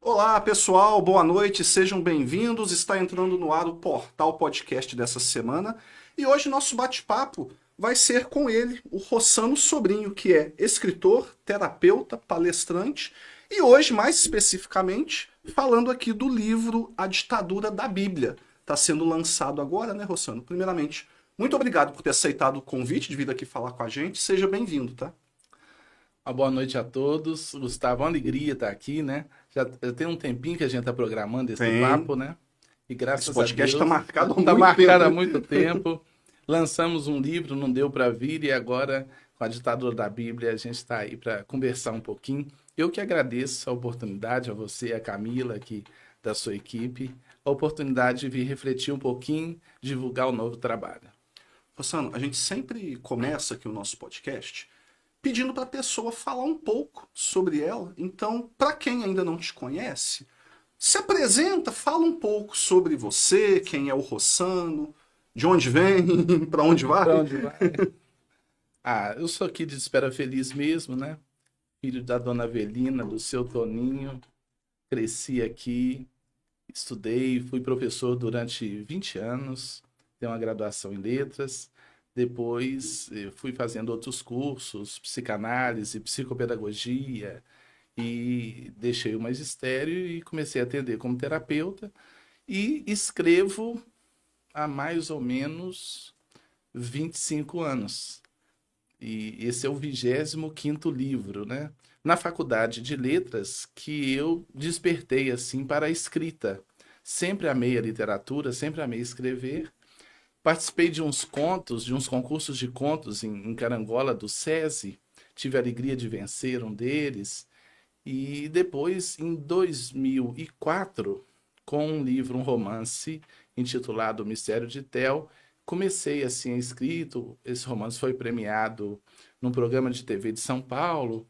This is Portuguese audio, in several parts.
Olá, pessoal, boa noite, sejam bem-vindos. Está entrando no ar o Portal Podcast dessa semana e hoje nosso bate-papo vai ser com ele, o Rossano Sobrinho, que é escritor, terapeuta, palestrante e hoje, mais especificamente, falando aqui do livro A Ditadura da Bíblia. Está sendo lançado agora, né, Rossano? Primeiramente, muito obrigado por ter aceitado o convite de vir aqui falar com a gente. Seja bem-vindo, tá? Uma boa noite a todos. Gustavo, é uma alegria estar aqui, né? Já tem um tempinho que a gente está programando esse Tem. papo, né? E Esse graças a podcast está Deus, marcado há está muito tempo, marcado há né? muito tempo. Lançamos um livro, não deu para vir, e agora, com a ditadura da Bíblia, a gente está aí para conversar um pouquinho. Eu que agradeço a oportunidade, a você, a Camila, aqui da sua equipe, a oportunidade de vir refletir um pouquinho, divulgar o novo trabalho. Rossano, a gente sempre começa aqui o nosso podcast pedindo para a pessoa falar um pouco sobre ela. Então, para quem ainda não te conhece, se apresenta, fala um pouco sobre você, quem é o Rossano, de onde vem, para onde Para vai. onde vai? Eu sou aqui de Espera Feliz mesmo, né? Filho da dona Avelina, do seu Toninho. Cresci aqui, estudei, fui professor durante 20 anos, tenho uma graduação em letras. Depois fui fazendo outros cursos, psicanálise, psicopedagogia, e deixei o magistério e comecei a atender como terapeuta. E escrevo há mais ou menos 25 anos. E esse é o 25º livro, né? Na faculdade de letras que eu despertei assim para a escrita. Sempre amei a literatura, sempre amei escrever. Participei de uns contos, de uns concursos de contos em Carangola do SESI. Tive a alegria de vencer um deles. E depois, em 2004, com um livro, um romance intitulado O Mistério de Tel, comecei assim a escrito. Esse romance foi premiado num programa de TV de São Paulo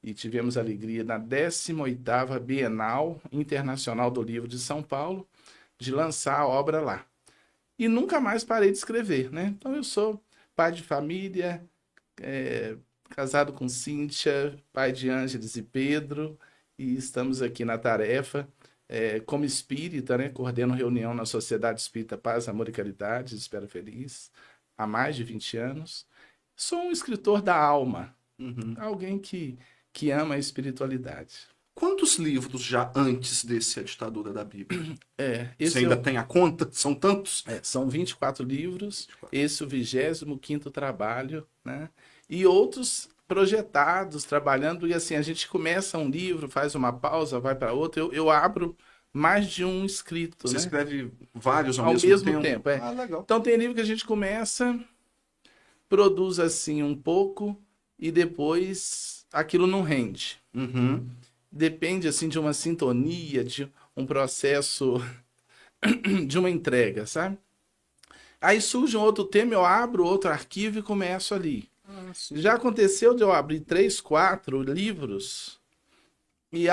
e tivemos a alegria na 18ª Bienal Internacional do Livro de São Paulo de lançar a obra lá. E nunca mais parei de escrever, né? Então eu sou pai de família, é, casado com Cíntia, pai de Ângeles e Pedro, e estamos aqui na tarefa. Como espírita, né? Coordeno reunião na Sociedade Espírita Paz, Amor e Caridade, Espera Feliz, há mais de 20 anos. Sou um escritor da alma, Uhum. alguém que ama a espiritualidade. Quantos livros já antes desse A Ditadura da Bíblia? Você Esse é ainda o, tem a conta? São tantos? São 24 livros, esse é o 25º trabalho, né? E outros projetados, trabalhando, e assim, a gente começa um livro, faz uma pausa, vai para outro, eu abro mais de um escrito, Você né? escreve vários ao Ao mesmo mesmo tempo? tempo, é. Ah, legal. Então tem livro que a gente começa, produz assim um pouco, e depois aquilo não rende. Uhum. Depende assim de uma sintonia, de um processo, de uma entrega, sabe? Aí surge um outro tema, eu abro outro arquivo e começo ali. Ah, sim. Já aconteceu de eu abrir 3, 4 livros e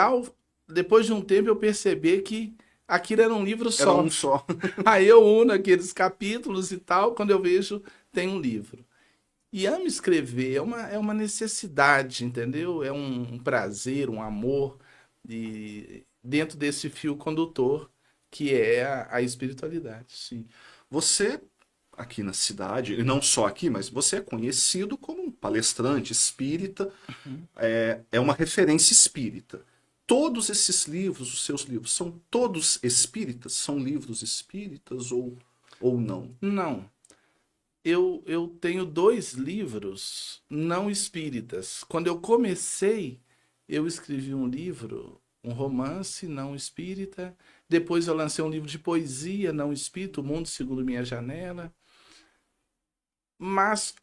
depois de um tempo eu perceber que aquilo era um livro Era só. um só. Aí eu uno aqueles capítulos e tal, quando eu vejo, tem um livro. E amo escrever, é uma necessidade, entendeu? É um prazer, um amor dentro desse fio condutor que é a espiritualidade. Sim. Você, aqui na cidade, e não só aqui, mas você é conhecido como um palestrante espírita, é uma referência espírita. Todos esses livros, os seus livros, são todos espíritas? São livros espíritas ou não? Não, eu tenho 2 livros não espíritas. Quando eu comecei, eu escrevi um livro, um romance não espírita. Depois eu lancei um livro de poesia não espírita, O Mundo Segundo Minha Janela. Mas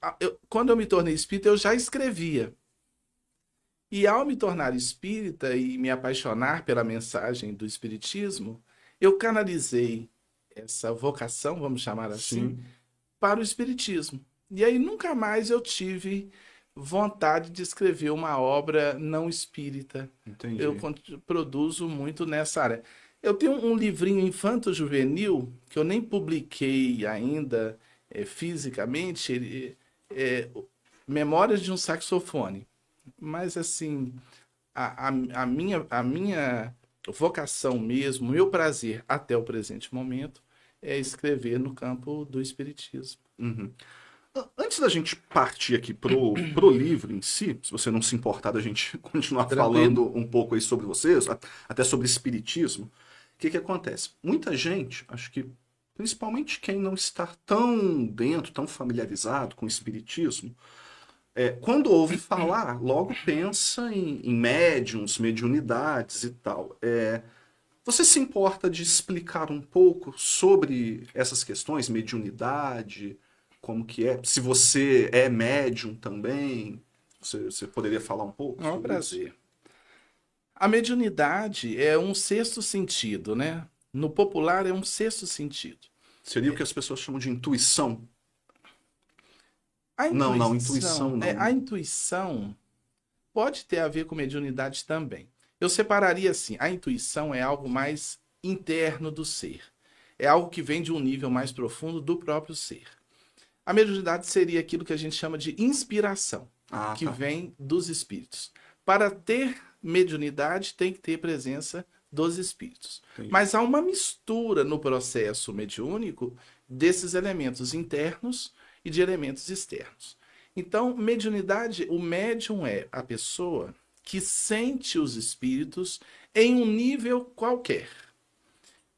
quando eu me tornei espírita, eu já escrevia. E ao me tornar espírita e me apaixonar pela mensagem do espiritismo, eu canalizei essa vocação, vamos chamar assim, Sim, para o espiritismo. E aí nunca mais eu tive vontade de escrever uma obra não espírita. Eu entendi. produzo muito nessa área. Eu tenho um livrinho infanto-juvenil que eu nem publiquei ainda fisicamente, é Memórias de um Saxofone. Mas assim, a minha vocação mesmo, meu prazer até o presente momento é escrever no campo do espiritismo. Uhum. Antes da gente partir aqui pro livro em si, se você não se importar da gente continuar Tranquilo? falando um pouco aí sobre vocês, até sobre espiritismo, o que que acontece? Muita gente, acho que principalmente quem não está tão dentro, tão familiarizado com o espiritismo, quando ouve falar, logo pensa em médiums, mediunidades e tal. Você se importa de explicar um pouco sobre essas questões, mediunidade, como que é? Se você é médium também, você poderia falar um pouco É um sobre isso? prazer. A mediunidade é um sexto sentido, né? No popular é um sexto sentido. Seria o que as pessoas chamam de intuição? A Não, não, intuição, intuição não, a né? intuição pode ter a ver com mediunidade também. Eu separaria assim, a intuição é algo mais interno do ser. É algo que vem de um nível mais profundo do próprio ser. A mediunidade seria aquilo que a gente chama de inspiração, Ah, que tá. vem dos espíritos. Para ter mediunidade, tem que ter presença dos espíritos. Entendi. Mas há uma mistura no processo mediúnico desses elementos internos e de elementos externos. Então, mediunidade, o médium é a pessoa que sente os espíritos em um nível qualquer.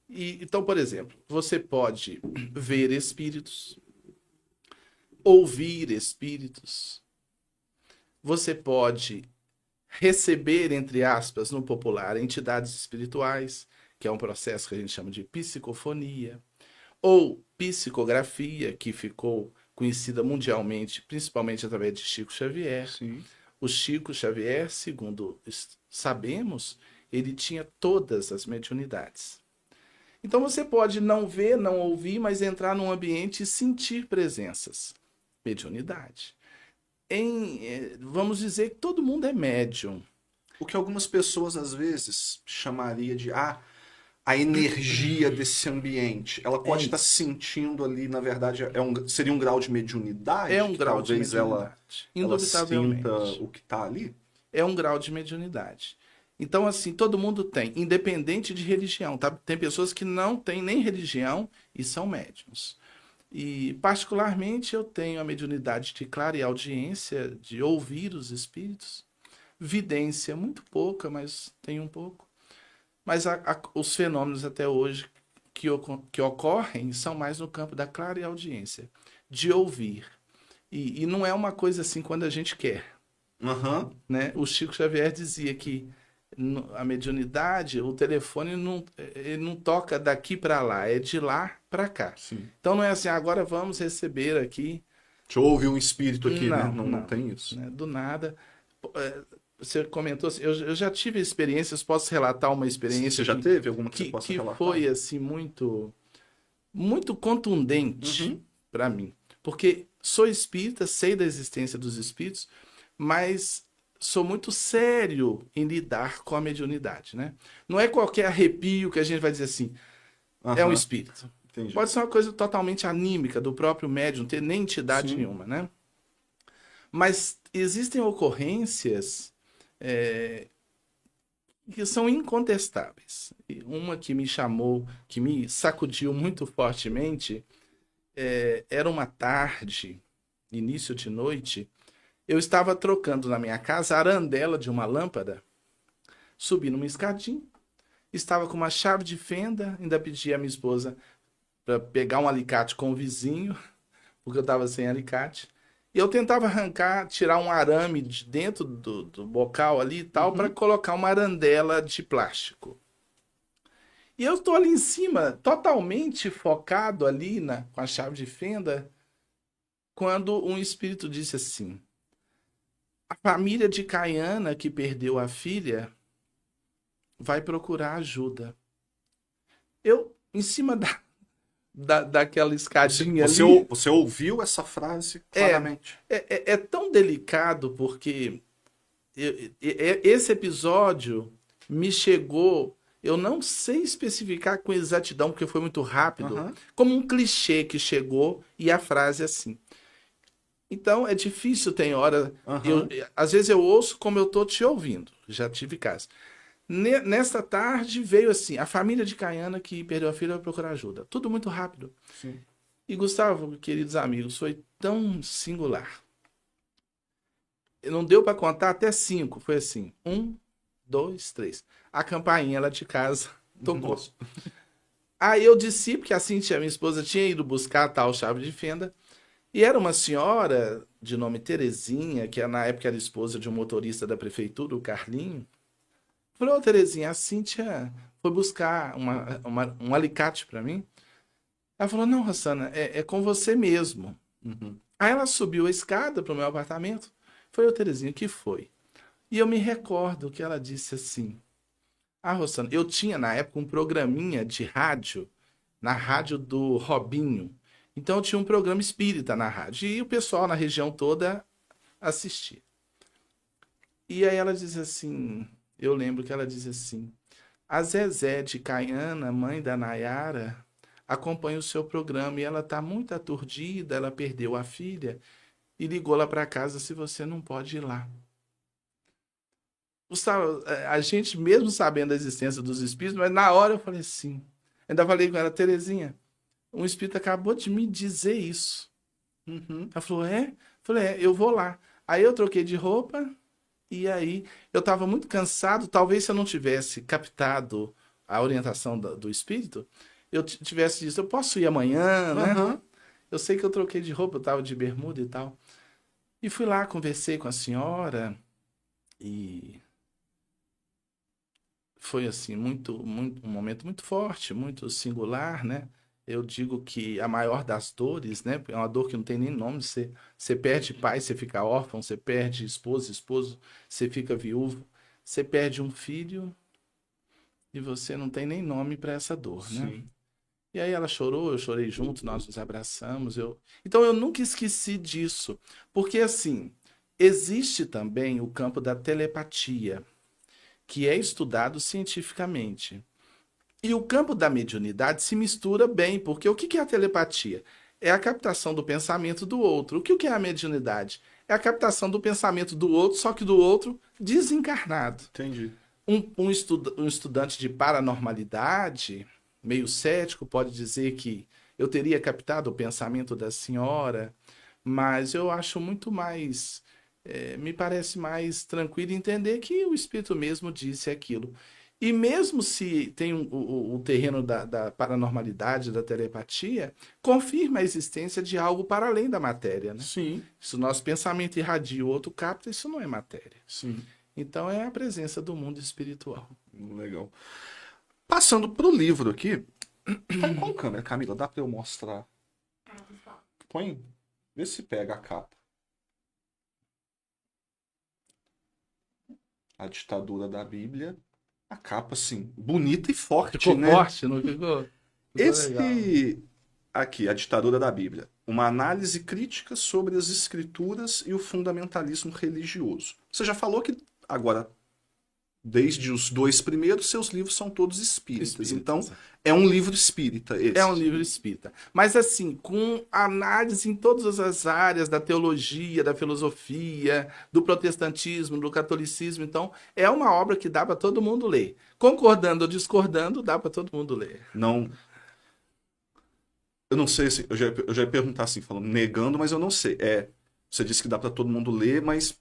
Então, por exemplo, você pode ver espíritos, ouvir espíritos, você pode receber, entre aspas, no popular, entidades espirituais, que é um processo que a gente chama de psicofonia, ou psicografia, que ficou conhecida mundialmente, principalmente através de Chico Xavier. Sim. O Chico Xavier, segundo sabemos, ele tinha todas as mediunidades. Então você pode não ver, não ouvir, mas entrar num ambiente e sentir presenças. Mediunidade. Vamos dizer que todo mundo é médium. O que algumas pessoas às vezes chamaria de a energia desse ambiente. Ela pode É, estar sentindo ali, na verdade, seria um grau de é mediunidade um que grau de talvez mediunidade, ela sinta indubitavelmente. o que está ali? É um grau de mediunidade. Então, assim, todo mundo tem, independente de religião, tá? Tem pessoas que não têm nem religião e são médiums. E, particularmente, eu tenho a mediunidade de clareaudiência, de ouvir os espíritos. Vidência, muito pouca, mas tem um pouco. Mas os fenômenos até hoje que ocorrem são mais no campo da clareaudiência, de ouvir. E não é uma coisa assim quando a gente quer, Aham, né? O Chico Xavier dizia que a mediunidade, o telefone ele não toca daqui para lá, é de lá para cá. sim. Então não é assim, agora vamos receber aqui. Deixa eu ouvir um espírito aqui, né? Não, Não, não não, tem isso. né? Do nada. Você comentou assim, eu já tive experiências, posso relatar uma Você experiência já teve alguma que você possa que relatar? foi assim muito contundente Uhum. para mim, porque sou espírita, sei da existência dos espíritos, mas sou muito sério em lidar com a mediunidade, né? Não é qualquer arrepio que a gente vai dizer assim, é um Aham, espírito. entendi. Pode ser uma coisa totalmente anímica do próprio médium, não ter nem entidade Sim. nenhuma, né? Mas existem ocorrências é, que são incontestáveis. E uma que me chamou, que me sacudiu muito fortemente, era uma tarde, início de noite, eu estava trocando na minha casa a arandela de uma lâmpada, subi numa escadinha, estava com uma chave de fenda, ainda pedi à minha esposa para pegar um alicate com o vizinho, porque eu estava sem alicate. E eu tentava arrancar, tirar um arame de dentro do bocal ali e tal, para Uhum. colocar uma arandela de plástico. E eu estou ali em cima, totalmente focado ali com a chave de fenda, quando um espírito disse assim: a família de Caiana que perdeu a filha vai procurar ajuda. Eu, em cima daquela Você, escadinha você, ali, você ouviu essa frase é, claramente? é tão delicado porque esse episódio me chegou, eu não sei especificar com exatidão, porque foi muito rápido, Aham, como um clichê que chegou e a frase é assim. Então é difícil, tem hora. aham. Às vezes eu ouço como eu tô te ouvindo. Já tive caso. Nesta tarde veio assim, a família de Caiana que perdeu a filha vai procurar ajuda. Tudo muito rápido. Sim. E Gustavo, queridos amigos, foi tão singular. Não deu para contar até 5. Foi assim, 1, 2, 3. A campainha lá de casa tocou. Nossa. Aí eu desci, porque a Cíntia, minha esposa, tinha ido buscar a tal chave de fenda. E era uma senhora de nome Terezinha, que na época era esposa de um motorista da prefeitura, o Carlinho. Falei, ô Terezinha, a Cíntia foi buscar um alicate para mim. Ela falou, não, Rossana, é com você mesmo. Uhum. Aí ela subiu a escada pro meu apartamento. Falei, ô Terezinha, o que foi? E eu me recordo que ela disse assim, ah, Rossana, eu tinha na época um programinha de rádio, na rádio do Robinho. Então eu tinha um programa espírita na rádio e o pessoal na região toda assistia. E aí ela diz assim, eu lembro que ela diz assim, a Zezé de Caiana, mãe da Nayara, acompanha o seu programa e ela está muito aturdida, ela perdeu a filha e ligou lá para casa se você não pode ir lá. Gustavo, a gente mesmo sabendo da existência dos espíritos, mas na hora eu falei assim, ainda falei com ela, Terezinha, um espírito acabou de me dizer isso. Uhum. Ela falou, é? Eu falei, eu vou lá. Aí eu troquei de roupa e aí eu estava muito cansado, talvez se eu não tivesse captado a orientação do espírito, eu tivesse dito, eu posso ir amanhã, né? Uhum. Eu sei que eu troquei de roupa, eu estava de bermuda e tal. E fui lá, conversei com a senhora e foi assim, um momento muito forte, muito singular, né? Eu digo que a maior das dores, né? É uma dor que não tem nem nome. Você perde pai, você fica órfão, você perde esposo, você fica viúvo, você perde um filho e você não tem nem nome para essa dor, né? Sim. E aí ela chorou, eu chorei junto, nós nos abraçamos. Então eu nunca esqueci disso, porque assim, existe também o campo da telepatia, que é estudado cientificamente. E o campo da mediunidade se mistura bem, porque o que é a telepatia? É a captação do pensamento do outro. O que é a mediunidade? É a captação do pensamento do outro, só que do outro desencarnado. Entendi. Um estudante de paranormalidade, meio cético, pode dizer que eu teria captado o pensamento da senhora, mas eu acho muito mais, me parece mais tranquilo entender que o espírito mesmo disse aquilo. E mesmo se tem o terreno da paranormalidade, da telepatia, confirma a existência de algo para além da matéria, né? Sim. Se o nosso pensamento irradia, o outro capta, isso não é matéria. Sim. Então é a presença do mundo espiritual. Legal. Passando pro livro aqui. Tá com câmera, Camila? Dá pra eu mostrar? Põe. Vê se pega a capa. A ditadura da Bíblia. A capa, assim, bonita e forte, Ficou né? forte, não ficou? Ficou legal. Esse aqui, a ditadura da Bíblia. Uma análise crítica sobre as escrituras e o fundamentalismo religioso. Você já falou que agora, desde os 2 primeiros, seus livros são todos espíritas. Então, é um livro espírita esse. É um livro espírita. Mas assim, com análise em todas as áreas da teologia, da filosofia, do protestantismo, do catolicismo. Então, é uma obra que dá para todo mundo ler. Concordando ou discordando, dá para todo mundo ler. Não. Eu não sei se. Eu já ia perguntar assim, falando negando, mas eu não sei. Você disse que dá para todo mundo ler, mas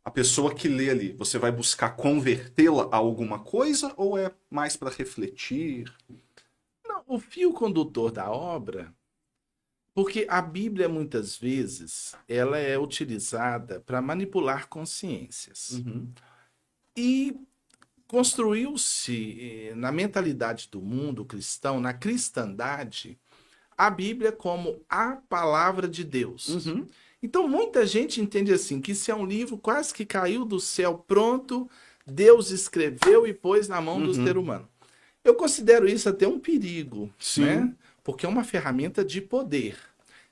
a pessoa que lê ali, você vai buscar convertê-la a alguma coisa ou é mais para refletir? Não, o fio condutor da obra, porque a Bíblia muitas vezes ela é utilizada para manipular consciências. Uhum. E construiu-se na mentalidade do mundo cristão, na cristandade, a Bíblia como a palavra de Deus. Uhum. Então muita gente entende assim, que isso é um livro quase que caiu do céu pronto, Deus escreveu e pôs na mão do ser humano. Eu considero isso até um perigo, Sim. né? Porque é uma ferramenta de poder.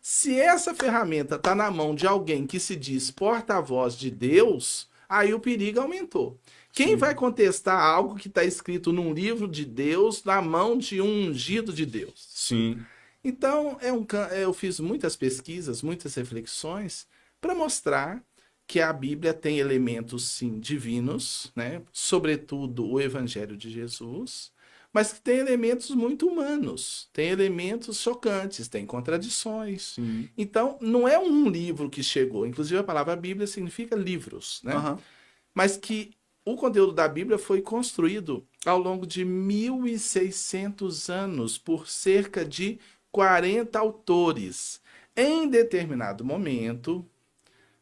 Se essa ferramenta está na mão de alguém que se diz porta-voz de Deus, aí o perigo aumentou. Quem Sim. vai contestar algo que está escrito num livro de Deus na mão de um ungido de Deus? Sim. Então, eu fiz muitas pesquisas, muitas reflexões para mostrar que a Bíblia tem elementos, sim, divinos, né? Sobretudo o Evangelho de Jesus, mas que tem elementos muito humanos, tem elementos chocantes, tem contradições. Sim. Então, não é um livro que chegou, inclusive a palavra Bíblia significa livros, né? Aham. Mas que o conteúdo da Bíblia foi construído ao longo de 1.600 anos por cerca de 40 autores. Em determinado momento,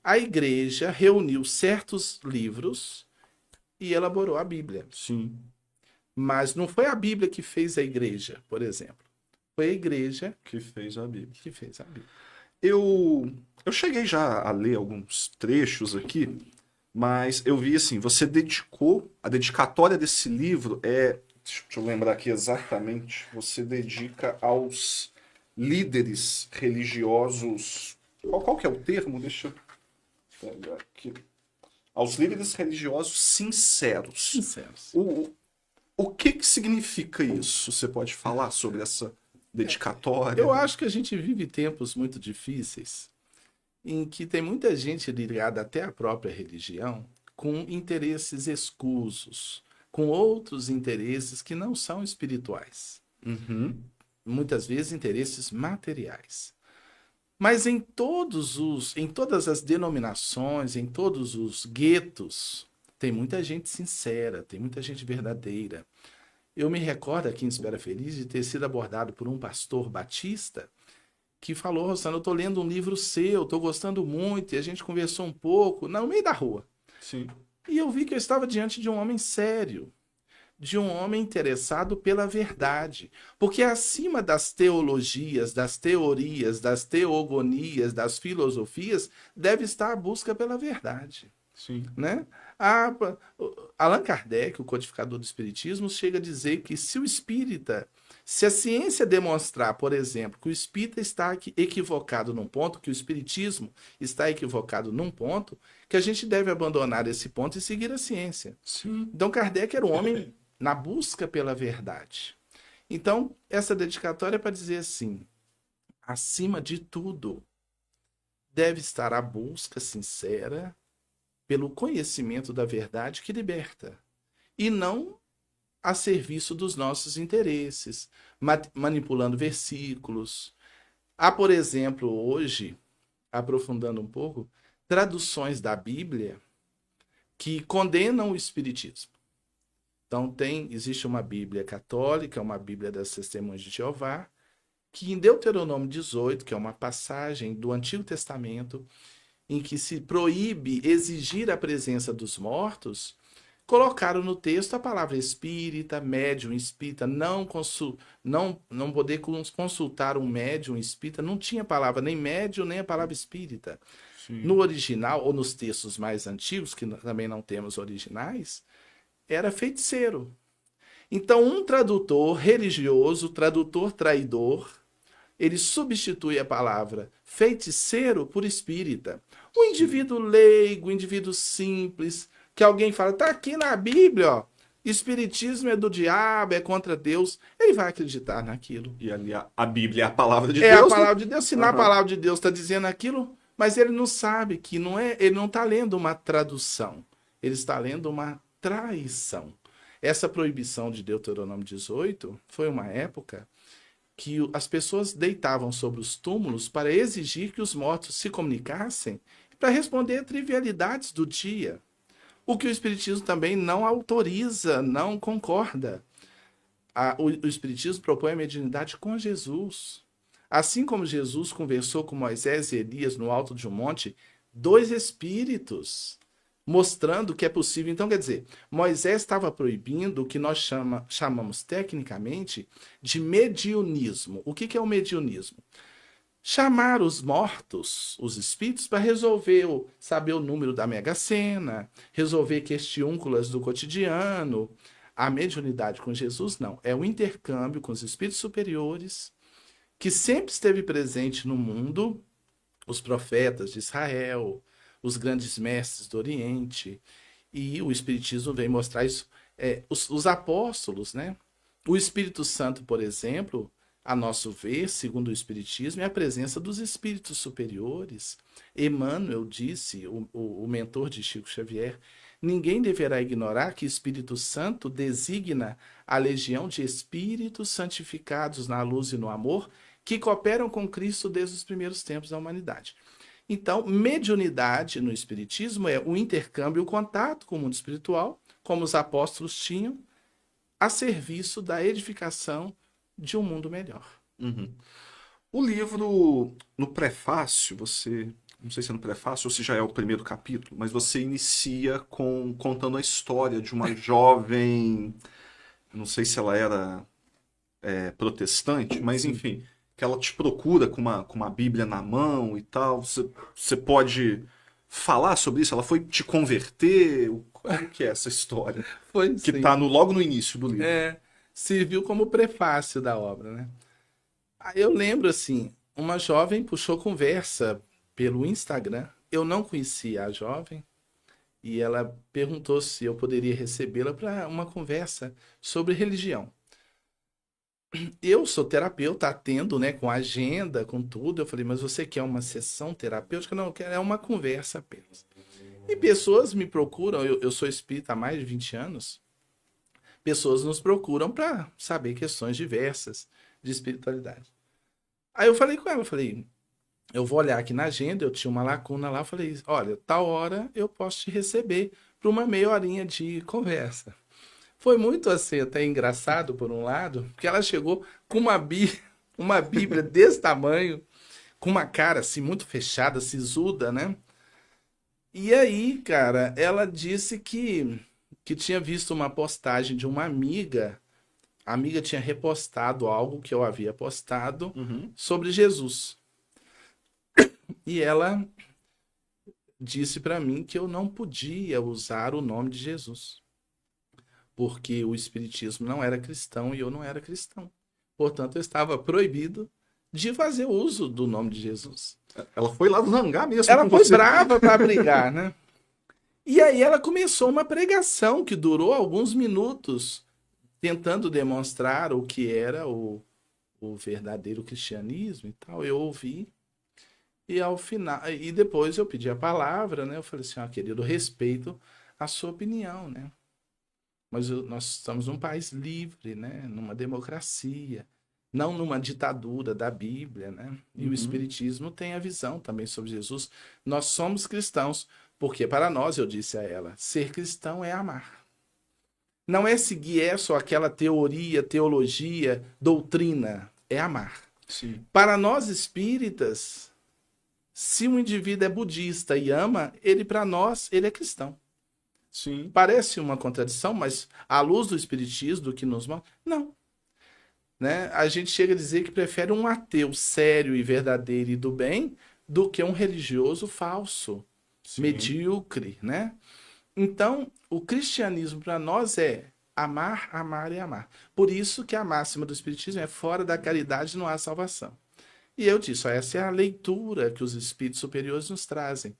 a igreja reuniu certos livros e elaborou a Bíblia. Sim. Mas não foi a Bíblia que fez a igreja, por exemplo. Foi a igreja Que fez a Bíblia. que fez a Bíblia. Eu cheguei já a ler alguns trechos aqui, mas eu vi assim, você dedicou, a dedicatória desse livro deixa eu lembrar aqui exatamente, você dedica aos líderes religiosos, qual que é o termo? Deixa eu pegar aqui. Aos líderes religiosos sinceros. Sinceros. O que significa isso? Você pode falar sobre essa dedicatória? Eu acho que a gente vive tempos muito difíceis em que tem muita gente ligada até à própria religião com interesses escusos, com outros interesses que não são espirituais. Uhum. Muitas vezes interesses materiais. Mas em todas as denominações, em todos os guetos, tem muita gente sincera, tem muita gente verdadeira. Eu me recordo aqui em Espera Feliz de ter sido abordado por um pastor batista que falou: Rosana, eu estou lendo um livro seu, estou gostando muito, e a gente conversou um pouco, no meio da rua. Sim. E eu vi que eu estava diante de um homem sério, de um homem interessado pela verdade. Porque acima das teologias, das teorias, das teogonias, das filosofias, deve estar a busca pela verdade. Sim. Né? Allan Kardec, o codificador do Espiritismo, chega a dizer que se a ciência demonstrar, por exemplo, que o espírita está equivocado num ponto, que o espiritismo está equivocado num ponto, que a gente deve abandonar esse ponto e seguir a ciência. Sim. Então, Kardec era um homem na busca pela verdade. Então, essa dedicatória é para dizer assim: acima de tudo, deve estar a busca sincera pelo conhecimento da verdade que liberta, e não a serviço dos nossos interesses, manipulando versículos. Há, por exemplo, hoje, aprofundando um pouco, traduções da Bíblia que condenam o espiritismo. Então existe uma Bíblia católica, uma Bíblia das Testemunhas de Jeová, que em Deuteronômio 18, que é uma passagem do Antigo Testamento, em que se proíbe exigir a presença dos mortos, colocaram no texto a palavra espírita, médium espírita, não poder consultar um médium espírita, não tinha palavra nem médium, nem a palavra espírita. Sim. No original, ou nos textos mais antigos, que também não temos originais, era feiticeiro. Então, um tradutor religioso, tradutor traidor, ele substitui a palavra feiticeiro por espírita. O indivíduo leigo, o indivíduo simples, que alguém fala, tá aqui na Bíblia, ó, espiritismo é do diabo, é contra Deus, ele vai acreditar naquilo. E ali a Bíblia é a palavra de É Deus. a palavra de Deus. Se na palavra de Deus está dizendo aquilo, mas ele não sabe que não é, ele não está lendo uma tradução, ele está lendo uma traição. Essa proibição de Deuteronômio 18 foi uma época que as pessoas deitavam sobre os túmulos para exigir que os mortos se comunicassem para responder trivialidades do dia. O que o Espiritismo também não autoriza, não concorda. O Espiritismo propõe a mediunidade com Jesus. Assim como Jesus conversou com Moisés e Elias no alto de um monte, dois espíritos, mostrando que é possível. Então, quer dizer, Moisés estava proibindo o que nós chamamos tecnicamente de mediunismo. O que é o mediunismo? Chamar os mortos, os espíritos, para saber o número da Mega Sena, resolver questiúnculas do cotidiano. A mediunidade com Jesus, não. É o intercâmbio com os espíritos superiores, que sempre esteve presente no mundo, os profetas de Israel, os grandes mestres do Oriente, e o Espiritismo vem mostrar isso. Os apóstolos, né? O Espírito Santo, por exemplo, a nosso ver, segundo o Espiritismo, é a presença dos espíritos superiores. Emmanuel disse, o mentor de Chico Xavier, ninguém deverá ignorar que Espírito Santo designa a legião de espíritos santificados na luz e no amor que cooperam com Cristo desde os primeiros tempos da humanidade. Então, mediunidade no Espiritismo é o intercâmbio, o contato com o mundo espiritual, como os apóstolos tinham, a serviço da edificação de um mundo melhor. Uhum. O livro, no prefácio, não sei se é no prefácio ou se já é o primeiro capítulo, mas você inicia contando a história de uma jovem, não sei se ela era protestante, mas Sim. enfim, que ela te procura com uma Bíblia na mão e tal. Você pode falar sobre isso? Ela foi te converter? Como que é essa história? Foi Que sim. está logo no início do livro. Serviu como prefácio da obra, né? Aí eu lembro assim, uma jovem puxou conversa pelo Instagram. Eu não conhecia a jovem e ela perguntou se eu poderia recebê-la para uma conversa sobre religião. Eu sou terapeuta, atendo, né, com agenda, com tudo. Eu falei, mas você quer uma sessão terapêutica? Não, eu quero uma conversa apenas. E pessoas me procuram, eu sou espírita há mais de 20 anos, pessoas nos procuram para saber questões diversas de espiritualidade. Aí eu falei com ela, eu falei, eu vou olhar aqui na agenda, eu tinha uma lacuna lá, eu falei, olha, tal hora eu posso te receber para uma meia horinha de conversa. Foi muito assim, até engraçado por um lado, porque ela chegou com uma Bíblia desse tamanho, com uma cara assim muito fechada, sisuda, né? E aí, cara, ela disse que tinha visto uma postagem de uma amiga. A amiga tinha repostado algo que eu havia postado Uhum. sobre Jesus. E ela disse para mim que eu não podia usar o nome de Jesus, porque o espiritismo não era cristão e eu não era cristão. Portanto, eu estava proibido de fazer uso do nome de Jesus. Ela foi lá zangar mesmo Ela com foi você. brava para brigar, né? E aí ela começou uma pregação que durou alguns minutos, tentando demonstrar o que era o verdadeiro cristianismo e tal. Eu ouvi e ao final, e depois eu pedi a palavra, né? Eu falei assim, querido, respeito a sua opinião, né? Mas nós estamos num país livre, né? Numa democracia, não numa ditadura da Bíblia, né? E o Espiritismo tem a visão também sobre Jesus. Nós somos cristãos, porque para nós, eu disse a ela, ser cristão é amar. Não é seguir só aquela teoria, teologia, doutrina, é amar. Sim. Para nós espíritas, se um indivíduo é budista e ama, ele para nós, ele é cristão. Sim. Parece uma contradição, mas à luz do espiritismo, do que nos mostra, não. Né? A gente chega a dizer que prefere um ateu sério e verdadeiro e do bem do que um religioso falso, Sim. medíocre, né? Então, o cristianismo para nós é amar, amar e amar. Por isso que a máxima do espiritismo é fora da caridade não há salvação. E eu disse, essa é a leitura que os espíritos superiores nos trazem.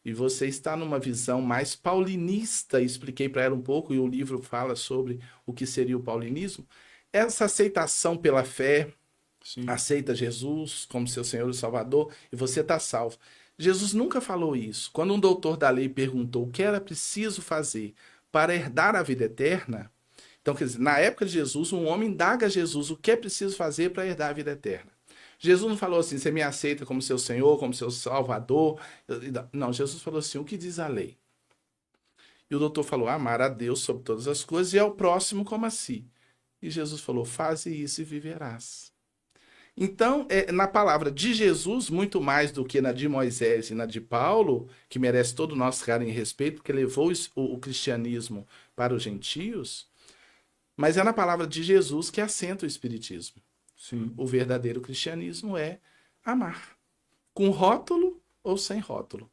E você está numa visão mais paulinista, expliquei para ela um pouco, e o livro fala sobre o que seria o paulinismo. Essa aceitação pela fé, Sim. aceita Jesus como seu Senhor e Salvador, e você está salvo. Jesus nunca falou isso. Quando um doutor da lei perguntou o que era preciso fazer para herdar a vida eterna, então, quer dizer, na época de Jesus, um homem indaga a Jesus o que é preciso fazer para herdar a vida eterna. Jesus não falou assim, você me aceita como seu Senhor, como seu Salvador. Não, Jesus falou assim, o que diz a lei? E o doutor falou, amar a Deus sobre todas as coisas e ao próximo como a si. E Jesus falou, faze isso e viverás. Então, na palavra de Jesus, muito mais do que na de Moisés e na de Paulo, que merece todo o nosso carinho e respeito, porque levou o cristianismo para os gentios, mas é na palavra de Jesus que assenta o espiritismo. Sim. O verdadeiro cristianismo é amar, com rótulo ou sem rótulo.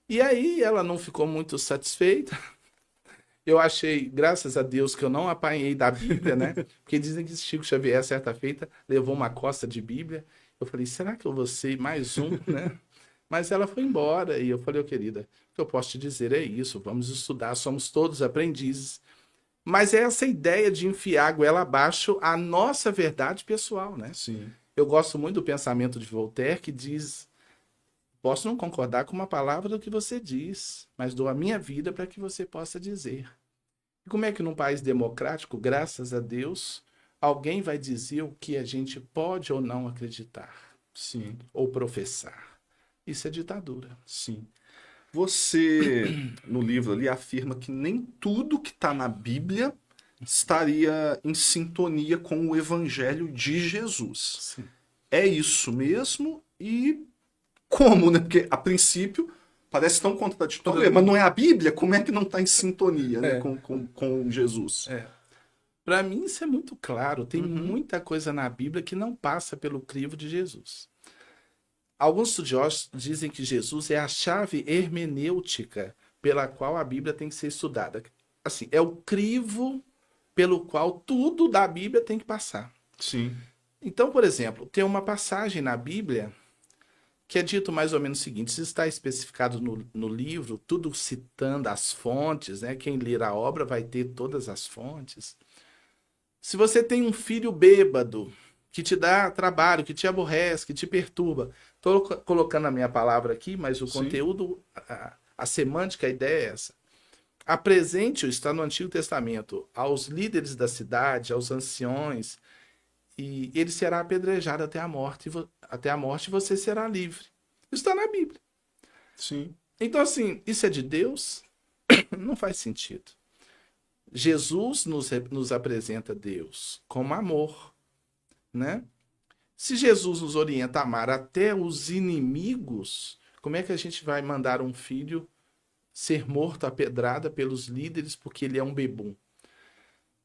E aí ela não ficou muito satisfeita. Eu achei, graças a Deus, que eu não apanhei da Bíblia, né? Porque dizem que Chico Xavier, certa feita, levou uma costa de Bíblia. Eu falei, será que eu vou ser mais um, né? Mas ela foi embora e eu falei, querida, o que eu posso te dizer é isso, vamos estudar, somos todos aprendizes. Mas é essa ideia de enfiar a goela abaixo a nossa verdade pessoal, né? Sim. Eu gosto muito do pensamento de Voltaire, que diz: posso não concordar com uma palavra do que você diz, mas dou a minha vida para que você possa dizer. E como é que num país democrático, graças a Deus, alguém vai dizer o que a gente pode ou não acreditar, Sim. ou professar? Isso é ditadura. Sim. Você, no livro ali, afirma que nem tudo que está na Bíblia estaria em sintonia com o Evangelho de Jesus. Sim. É isso mesmo? E como, né? Porque, a princípio, parece tão contraditório, mas não é a Bíblia? Como é que não está em sintonia, né, com Jesus? Para mim, isso é muito claro. Tem Uhum. muita coisa na Bíblia que não passa pelo crivo de Jesus. Alguns estudiosos dizem que Jesus é a chave hermenêutica pela qual a Bíblia tem que ser estudada. Assim, é o crivo pelo qual tudo da Bíblia tem que passar. Sim. Então, por exemplo, tem uma passagem na Bíblia que é dito mais ou menos o seguinte: isso está especificado no livro, tudo citando as fontes, né? Quem ler a obra vai ter todas as fontes. Se você tem um filho bêbado que te dá trabalho, que te aborrece, que te perturba, estou colocando a minha palavra aqui, mas o Sim. conteúdo, a semântica, a ideia é essa. Apresente-o, está no Antigo Testamento, aos líderes da cidade, aos anciões, e ele será apedrejado até a morte, e você será livre. Isso está na Bíblia. Sim. Então, assim, isso é de Deus? Não faz sentido. Jesus nos apresenta Deus como amor, né? Se Jesus nos orienta a amar até os inimigos, como é que a gente vai mandar um filho ser morto à pedrada pelos líderes porque ele é um bebum?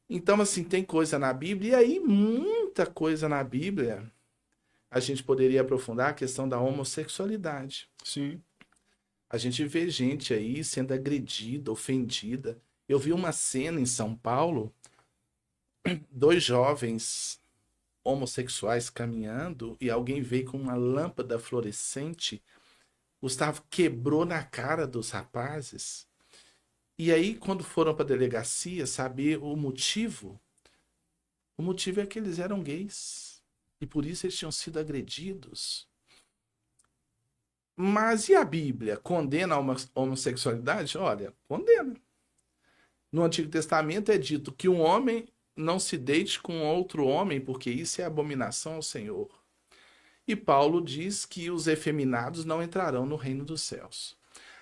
Então, assim, tem coisa na Bíblia, e aí muita coisa na Bíblia. A gente poderia aprofundar a questão da homossexualidade. Sim. A gente vê gente aí sendo agredida, ofendida. Eu vi uma cena em São Paulo, dois jovens homossexuais caminhando e alguém veio com uma lâmpada fluorescente. Gustavo quebrou na cara dos rapazes. E aí, quando foram para a delegacia saber o motivo é que eles eram gays. E por isso eles tinham sido agredidos. Mas e a Bíblia? Condena a homossexualidade? Olha, condena. No Antigo Testamento é dito que um homem não se deite com outro homem, porque isso é abominação ao Senhor. E Paulo diz que os efeminados não entrarão no reino dos céus.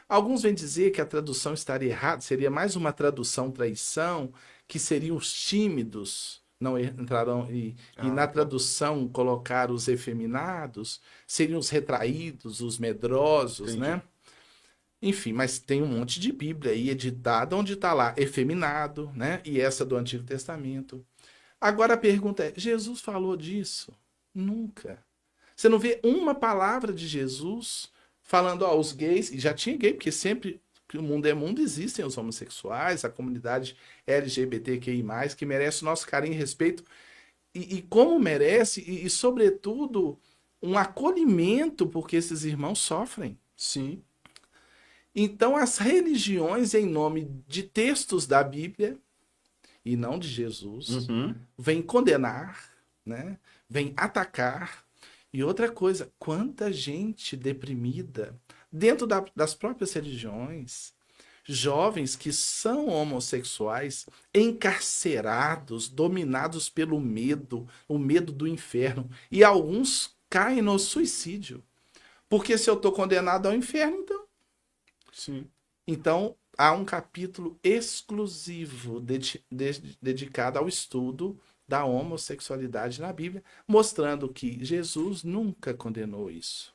Alguns vêm dizer que a tradução estaria errada, seria mais uma tradução traição, que seriam os tímidos não entrarão, e na tradução colocar os efeminados, seriam os retraídos, os medrosos, Entendi. né? Enfim, mas tem um monte de Bíblia aí editada onde está lá efeminado, né? E essa do Antigo Testamento. Agora a pergunta é: Jesus falou disso? Nunca. Você não vê uma palavra de Jesus falando, ó, os gays, e já tinha gay, porque sempre que o mundo é mundo, existem os homossexuais, a comunidade LGBTQI+, que merece o nosso carinho e respeito, e como merece, e sobretudo, um acolhimento, porque esses irmãos sofrem. Sim. Então, as religiões, em nome de textos da Bíblia, e não de Jesus, Uhum. vêm condenar, né? Vêm atacar. E outra coisa, quanta gente deprimida dentro das próprias religiões, jovens que são homossexuais, encarcerados, dominados pelo medo, o medo do inferno, e alguns caem no suicídio. Porque se eu estou condenado ao inferno, então. Sim. Então, há um capítulo exclusivo dedicado ao estudo da homossexualidade na Bíblia, mostrando que Jesus nunca condenou isso.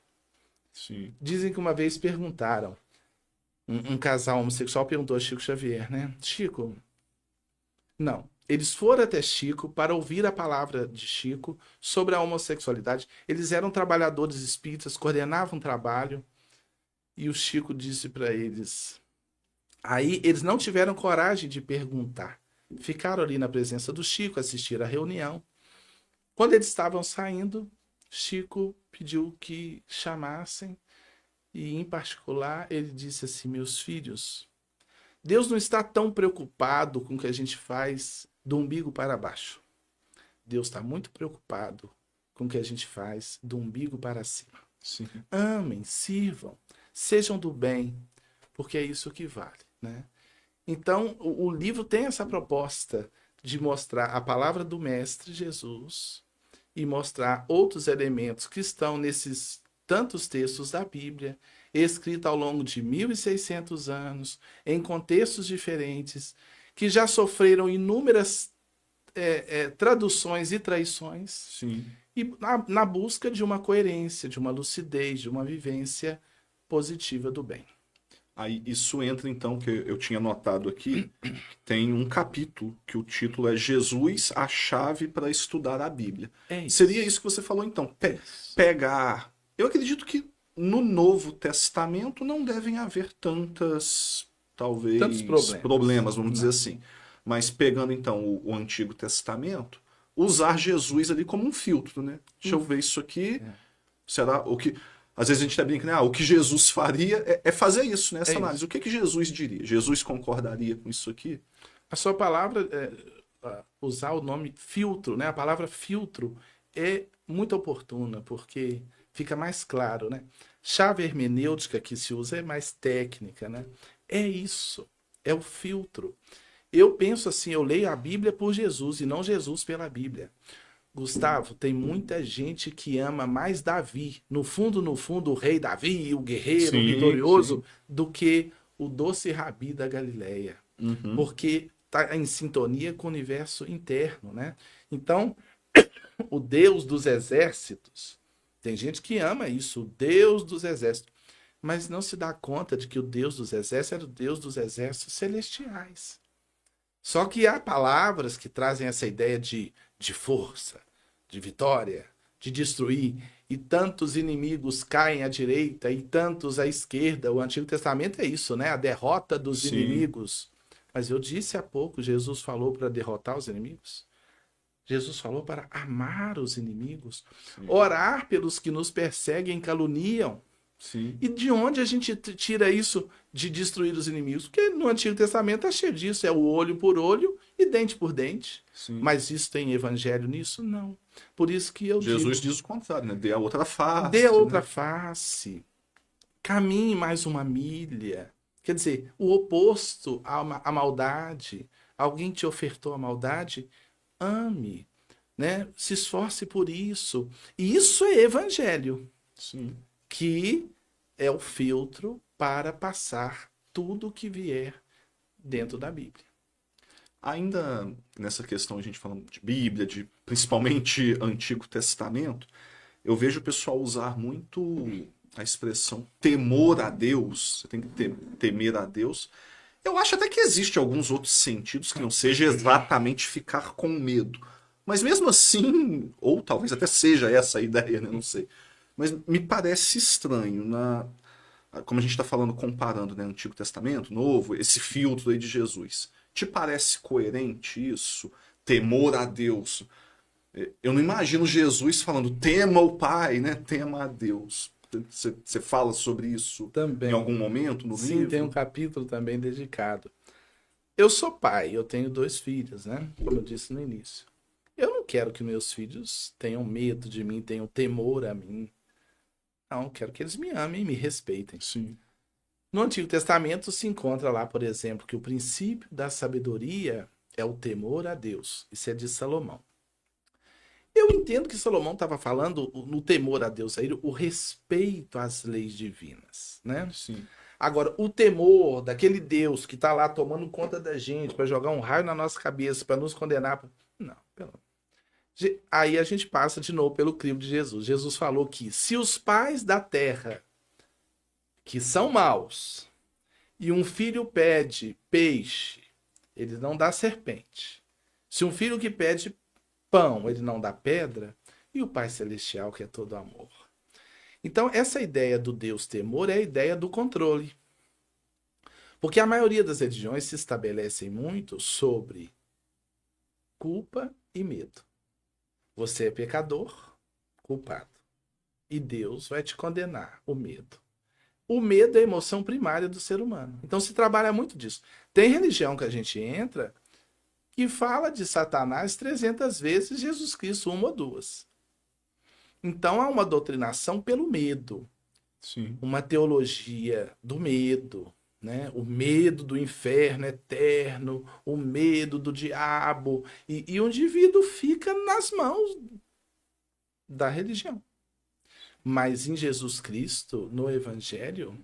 Sim. Dizem que uma vez perguntaram, um casal homossexual perguntou a Chico Xavier, né? Chico, não. Eles foram até Chico para ouvir a palavra de Chico sobre a homossexualidade. Eles eram trabalhadores espíritas, coordenavam trabalho, e o Chico disse para eles. Aí eles não tiveram coragem de perguntar. Ficaram ali na presença do Chico, assistiram a reunião. Quando eles estavam saindo, Chico pediu que chamassem e, em particular, ele disse assim: meus filhos, Deus não está tão preocupado com o que a gente faz do umbigo para baixo. Deus está muito preocupado com o que a gente faz do umbigo para cima. Sim. Amem, sirvam, sejam do bem, porque é isso que vale, né? Então, o livro tem essa proposta de mostrar a palavra do Mestre Jesus e mostrar outros elementos que estão nesses tantos textos da Bíblia, escritos ao longo de 1.600 anos, em contextos diferentes, que já sofreram inúmeras traduções e traições, Sim. e na busca de uma coerência, de uma lucidez, de uma vivência positiva do bem. Aí isso entra então, que eu tinha notado aqui, tem um capítulo que o título é Jesus, a chave para estudar a Bíblia. É isso. Seria isso que você falou então, pegar... Eu acredito que no Novo Testamento não devem haver tantos problemas, vamos dizer assim. Mas pegando então o Antigo Testamento, usar Jesus ali como um filtro, né? Deixa eu ver isso aqui. Será o que... Às vezes a gente tá brincando, o que Jesus faria é fazer isso, né? Essa análise. Isso. O que Jesus diria? Jesus concordaria com isso aqui? A sua palavra, usar o nome filtro, né? A palavra filtro é muito oportuna, porque fica mais claro, né? Chave hermenêutica que se usa é mais técnica, né? É isso, é o filtro. Eu penso assim, eu leio a Bíblia por Jesus e não Jesus pela Bíblia. Gustavo, tem muita gente que ama mais Davi, no fundo, o rei Davi, o guerreiro, o vitorioso, do que o doce Rabi da Galileia. Porque está em sintonia com o universo interno, né? Então, o Deus dos exércitos, tem gente que ama isso, o Deus dos exércitos, mas não se dá conta de que o Deus dos exércitos era o Deus dos exércitos celestiais. Só que há palavras que trazem essa ideia de força, de vitória, de destruir, e tantos inimigos caem à direita e tantos à esquerda. O Antigo Testamento é isso, né? A derrota dos inimigos. Mas eu disse há pouco, Jesus falou para derrotar os inimigos. Jesus falou para amar os inimigos, orar pelos que nos perseguem e caluniam. Sim. E de onde a gente tira isso de destruir os inimigos? Porque no Antigo Testamento é cheio disso, é o olho por olho e dente por dente. Sim. Mas isso tem evangelho nisso? Não. Por isso que eu Jesus digo, diz o contrário, né? Dê a outra face. dê a outra face. Caminhe mais uma milha. Quer dizer, o oposto à maldade. Alguém te ofertou a maldade? Ame, né? Se esforce por isso. E isso é evangelho. Sim. Que é o filtro para passar tudo que vier dentro da Bíblia. Ainda nessa questão, a gente falando de Bíblia, de principalmente Antigo Testamento, eu vejo o pessoal usar muito a expressão temor a Deus. Você tem que temer a Deus. Eu acho até que existe alguns outros sentidos que não seja exatamente ficar com medo. Mas mesmo assim, ou talvez até seja essa a ideia, né? Não sei. Mas me parece estranho, como a gente está falando, comparando, né, Antigo Testamento, Novo, esse filtro aí de Jesus. Te parece coerente isso? Temor a Deus. Eu não imagino Jesus falando, tema o Pai, né? Tema a Deus. Você fala sobre isso também, em algum momento no livro? Sim, tem um capítulo também dedicado. Eu sou pai, eu tenho 2 filhos, né? Como eu disse no início. Eu não quero que meus filhos tenham medo de mim, tenham temor a mim. Não, quero que eles me amem e me respeitem. Sim. No Antigo Testamento se encontra lá, por exemplo, que o princípio da sabedoria é o temor a Deus. Isso é de Salomão. Eu entendo que Salomão estava falando no temor a Deus, aí, o respeito às leis divinas, né? Sim. Agora, o temor daquele Deus que está lá tomando conta da gente para jogar um raio na nossa cabeça, para nos condenar. Não, pelo Aí a gente passa de novo pelo crivo de Jesus. Jesus falou que se os pais da terra, que são maus, e um filho pede peixe, ele não dá serpente. Se um filho que pede pão, ele não dá pedra, e o Pai Celestial que é todo amor. Então, essa ideia do Deus temor é a ideia do controle. Porque a maioria das religiões se estabelecem muito sobre culpa e medo. Você é pecador, culpado. E Deus vai te condenar, o medo. O medo é a emoção primária do ser humano. Então se trabalha muito disso. Tem religião que a gente entra que fala de Satanás 300 vezes, Jesus Cristo uma ou duas. Então há uma doutrinação pelo medo, Sim. uma teologia do medo, né? O medo do inferno eterno, o medo do diabo, e o indivíduo fica nas mãos da religião. Mas em Jesus Cristo, no Evangelho,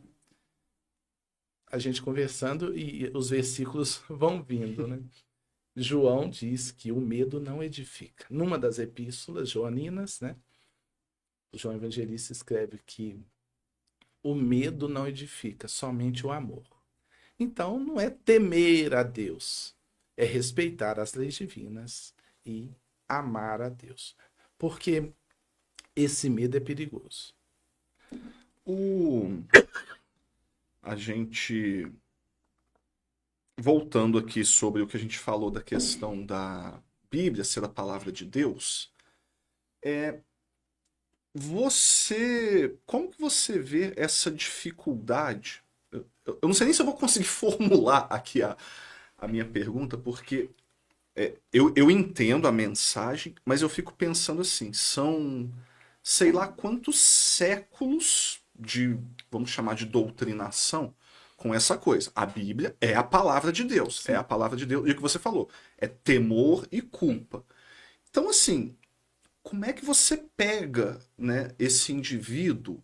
a gente conversando e os versículos vão vindo, né? João diz que o medo não edifica. Numa das epístolas joaninas, né? O João Evangelista escreve que o medo não edifica, somente o amor. Então, não é temer a Deus, é respeitar as leis divinas e amar a Deus. Porque esse medo é perigoso. A gente, voltando aqui sobre o que a gente falou da questão da Bíblia ser a palavra de Deus, como que você vê essa dificuldade? Eu não sei nem se eu vou conseguir formular aqui a minha pergunta, porque eu entendo a mensagem, mas eu fico pensando assim, são sei lá quantos séculos de, vamos chamar de doutrinação com essa coisa. A Bíblia é a palavra de Deus, é a palavra de Deus, e o que você falou, é temor e culpa. Então, assim, como é que você pega, né, esse indivíduo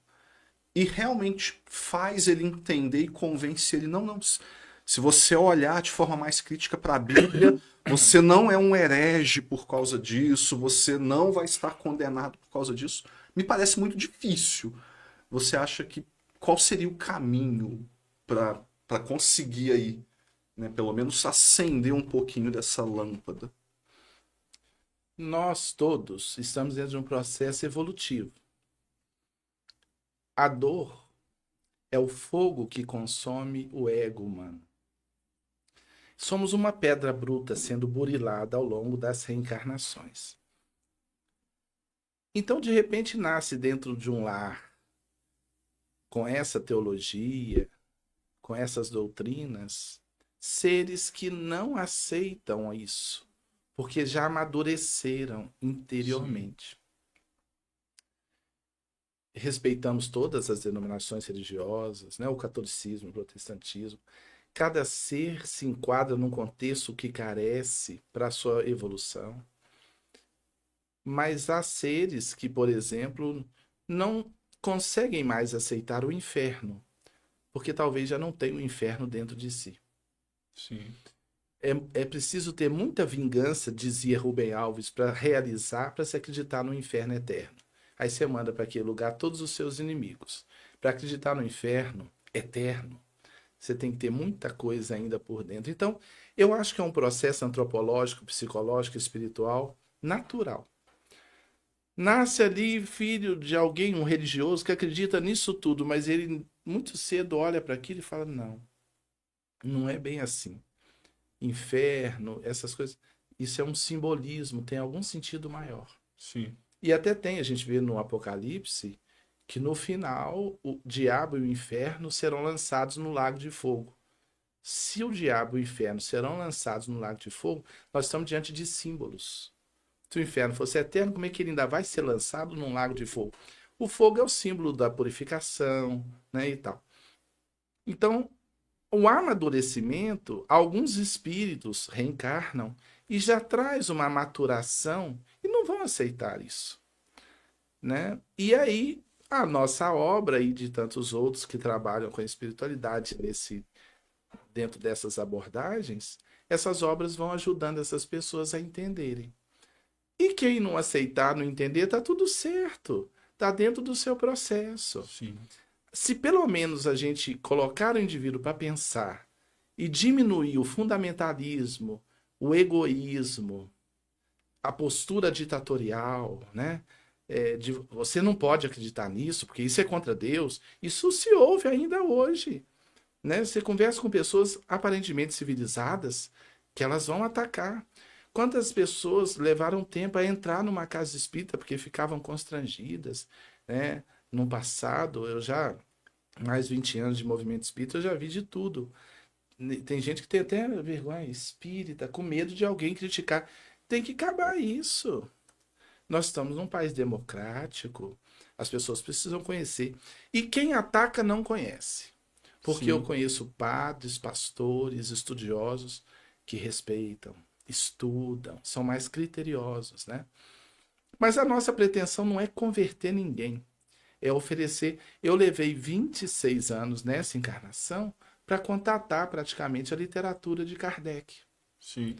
e realmente faz ele entender e convence ele, não, não, se você olhar de forma mais crítica para a Bíblia, você não é um herege por causa disso, você não vai estar condenado por causa disso. Me parece muito difícil. Você acha que qual seria o caminho para conseguir aí, né, pelo menos acender um pouquinho dessa lâmpada? Nós todos estamos dentro de um processo evolutivo. A dor é o fogo que consome o ego humano. Somos uma pedra bruta sendo burilada ao longo das reencarnações. Então, de repente, nasce dentro de um lar com essa teologia, com essas doutrinas, seres que não aceitam isso, porque já amadureceram interiormente. Sim. Respeitamos todas as denominações religiosas, né? O catolicismo, o protestantismo. Cada ser se enquadra num contexto que carece para a sua evolução. Mas há seres que, por exemplo, não conseguem mais aceitar o inferno, porque talvez já não tenham o inferno dentro de si. Sim. É preciso ter muita vingança, dizia Rubem Alves, para realizar, para se acreditar no inferno eterno. Aí você manda para aquele lugar todos os seus inimigos. Para acreditar no inferno eterno, você tem que ter muita coisa ainda por dentro. Então, eu acho que é um processo antropológico, psicológico, espiritual, natural. Nasce ali filho de alguém, um religioso, que acredita nisso tudo, mas ele muito cedo olha para aquilo e fala, não, não é bem assim. Inferno, essas coisas, isso é um simbolismo, tem algum sentido maior. Sim. E até tem, a gente vê no Apocalipse, que no final o diabo e o inferno serão lançados no lago de fogo. Se o diabo e o inferno serão lançados no lago de fogo, nós estamos diante de símbolos. Se o inferno fosse eterno, como é que ele ainda vai ser lançado num lago de fogo? O fogo é o símbolo da purificação, né, e tal. Então, o amadurecimento, alguns espíritos reencarnam e já traz uma maturação e não vão aceitar isso, né? E aí a nossa obra e de tantos outros que trabalham com a espiritualidade dentro dessas abordagens, essas obras vão ajudando essas pessoas a entenderem. E quem não aceitar, não entender, tá tudo certo, tá dentro do seu processo. Sim. Se pelo menos a gente colocar o indivíduo para pensar e diminuir o fundamentalismo, o egoísmo, a postura ditatorial, né? Você não pode acreditar nisso, porque isso é contra Deus. Isso se ouve ainda hoje, né? Você conversa com pessoas aparentemente civilizadas que elas vão atacar. Quantas pessoas levaram tempo a entrar numa casa espírita porque ficavam constrangidas, né? No passado, eu já mais 20 anos de movimento espírita, eu já vi de tudo. Tem gente que tem até vergonha espírita, com medo de alguém criticar. Tem que acabar isso. Nós estamos num país democrático, as pessoas precisam conhecer. E quem ataca não conhece. Porque eu Sim. conheço padres, pastores, estudiosos que respeitam, estudam, são mais criteriosos, né? Mas a nossa pretensão não é converter ninguém, é oferecer. Eu levei 26 anos nessa encarnação para contatar praticamente a literatura de Kardec. Sim.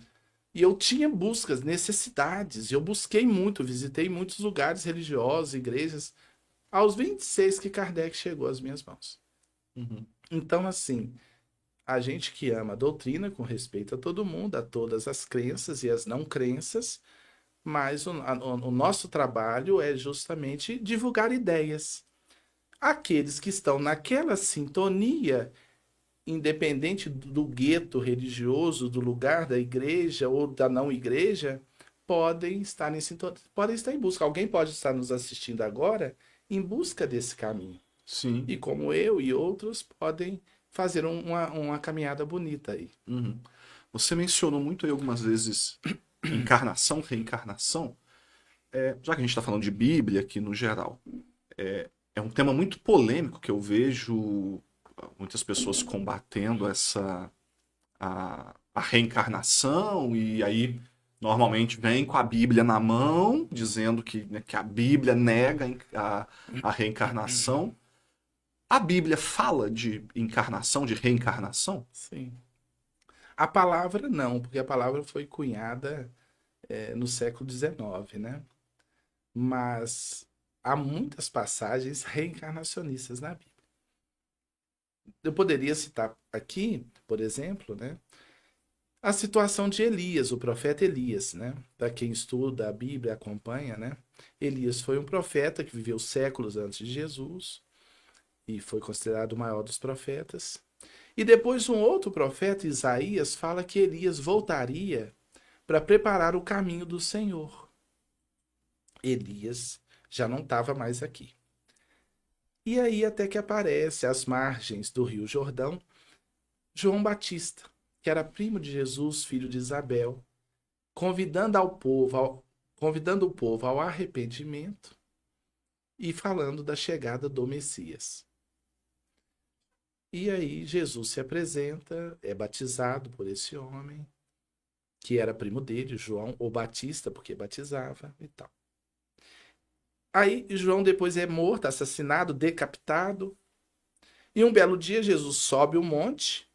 E eu tinha buscas, necessidades, eu busquei muito, visitei muitos lugares religiosos, igrejas, aos 26 que Kardec chegou às minhas mãos. Uhum. Então, assim, a gente que ama a doutrina, com respeito a todo mundo, a todas as crenças e as não crenças, mas o nosso trabalho é justamente divulgar ideias. Aqueles que estão naquela sintonia, independente do gueto religioso, do lugar da igreja ou da não igreja, podem estar em sintonia, podem estar em busca. Alguém pode estar nos assistindo agora em busca desse caminho. Sim. E como eu e outros podem fazer uma caminhada bonita aí. Uhum. Você mencionou muito aí algumas vezes encarnação, reencarnação. Já que a gente está falando de Bíblia aqui no geral, é um tema muito polêmico que eu vejo muitas pessoas combatendo a reencarnação, e aí normalmente vem com a Bíblia na mão, dizendo que, né, que a Bíblia nega a reencarnação. A Bíblia fala de encarnação, de reencarnação? Sim. A palavra não, porque a palavra foi cunhada no século XIX, né? Mas há muitas passagens reencarnacionistas na Bíblia. Eu poderia citar aqui, por exemplo, né, a situação de Elias, o profeta Elias, né? Para quem estuda a Bíblia, acompanha, né? Elias foi um profeta que viveu séculos antes de Jesus e foi considerado o maior dos profetas. E depois um outro profeta, Isaías, fala que Elias voltaria para preparar o caminho do Senhor. Elias já não estava mais aqui. E aí até que aparece às margens do Rio Jordão João Batista, que era primo de Jesus, filho de Isabel, convidando o povo ao arrependimento e falando da chegada do Messias. E aí Jesus se apresenta, é batizado por esse homem, que era primo dele, João, ou Batista, porque batizava e tal. Aí João depois é morto, assassinado, decapitado. E um belo dia Jesus sobe o monte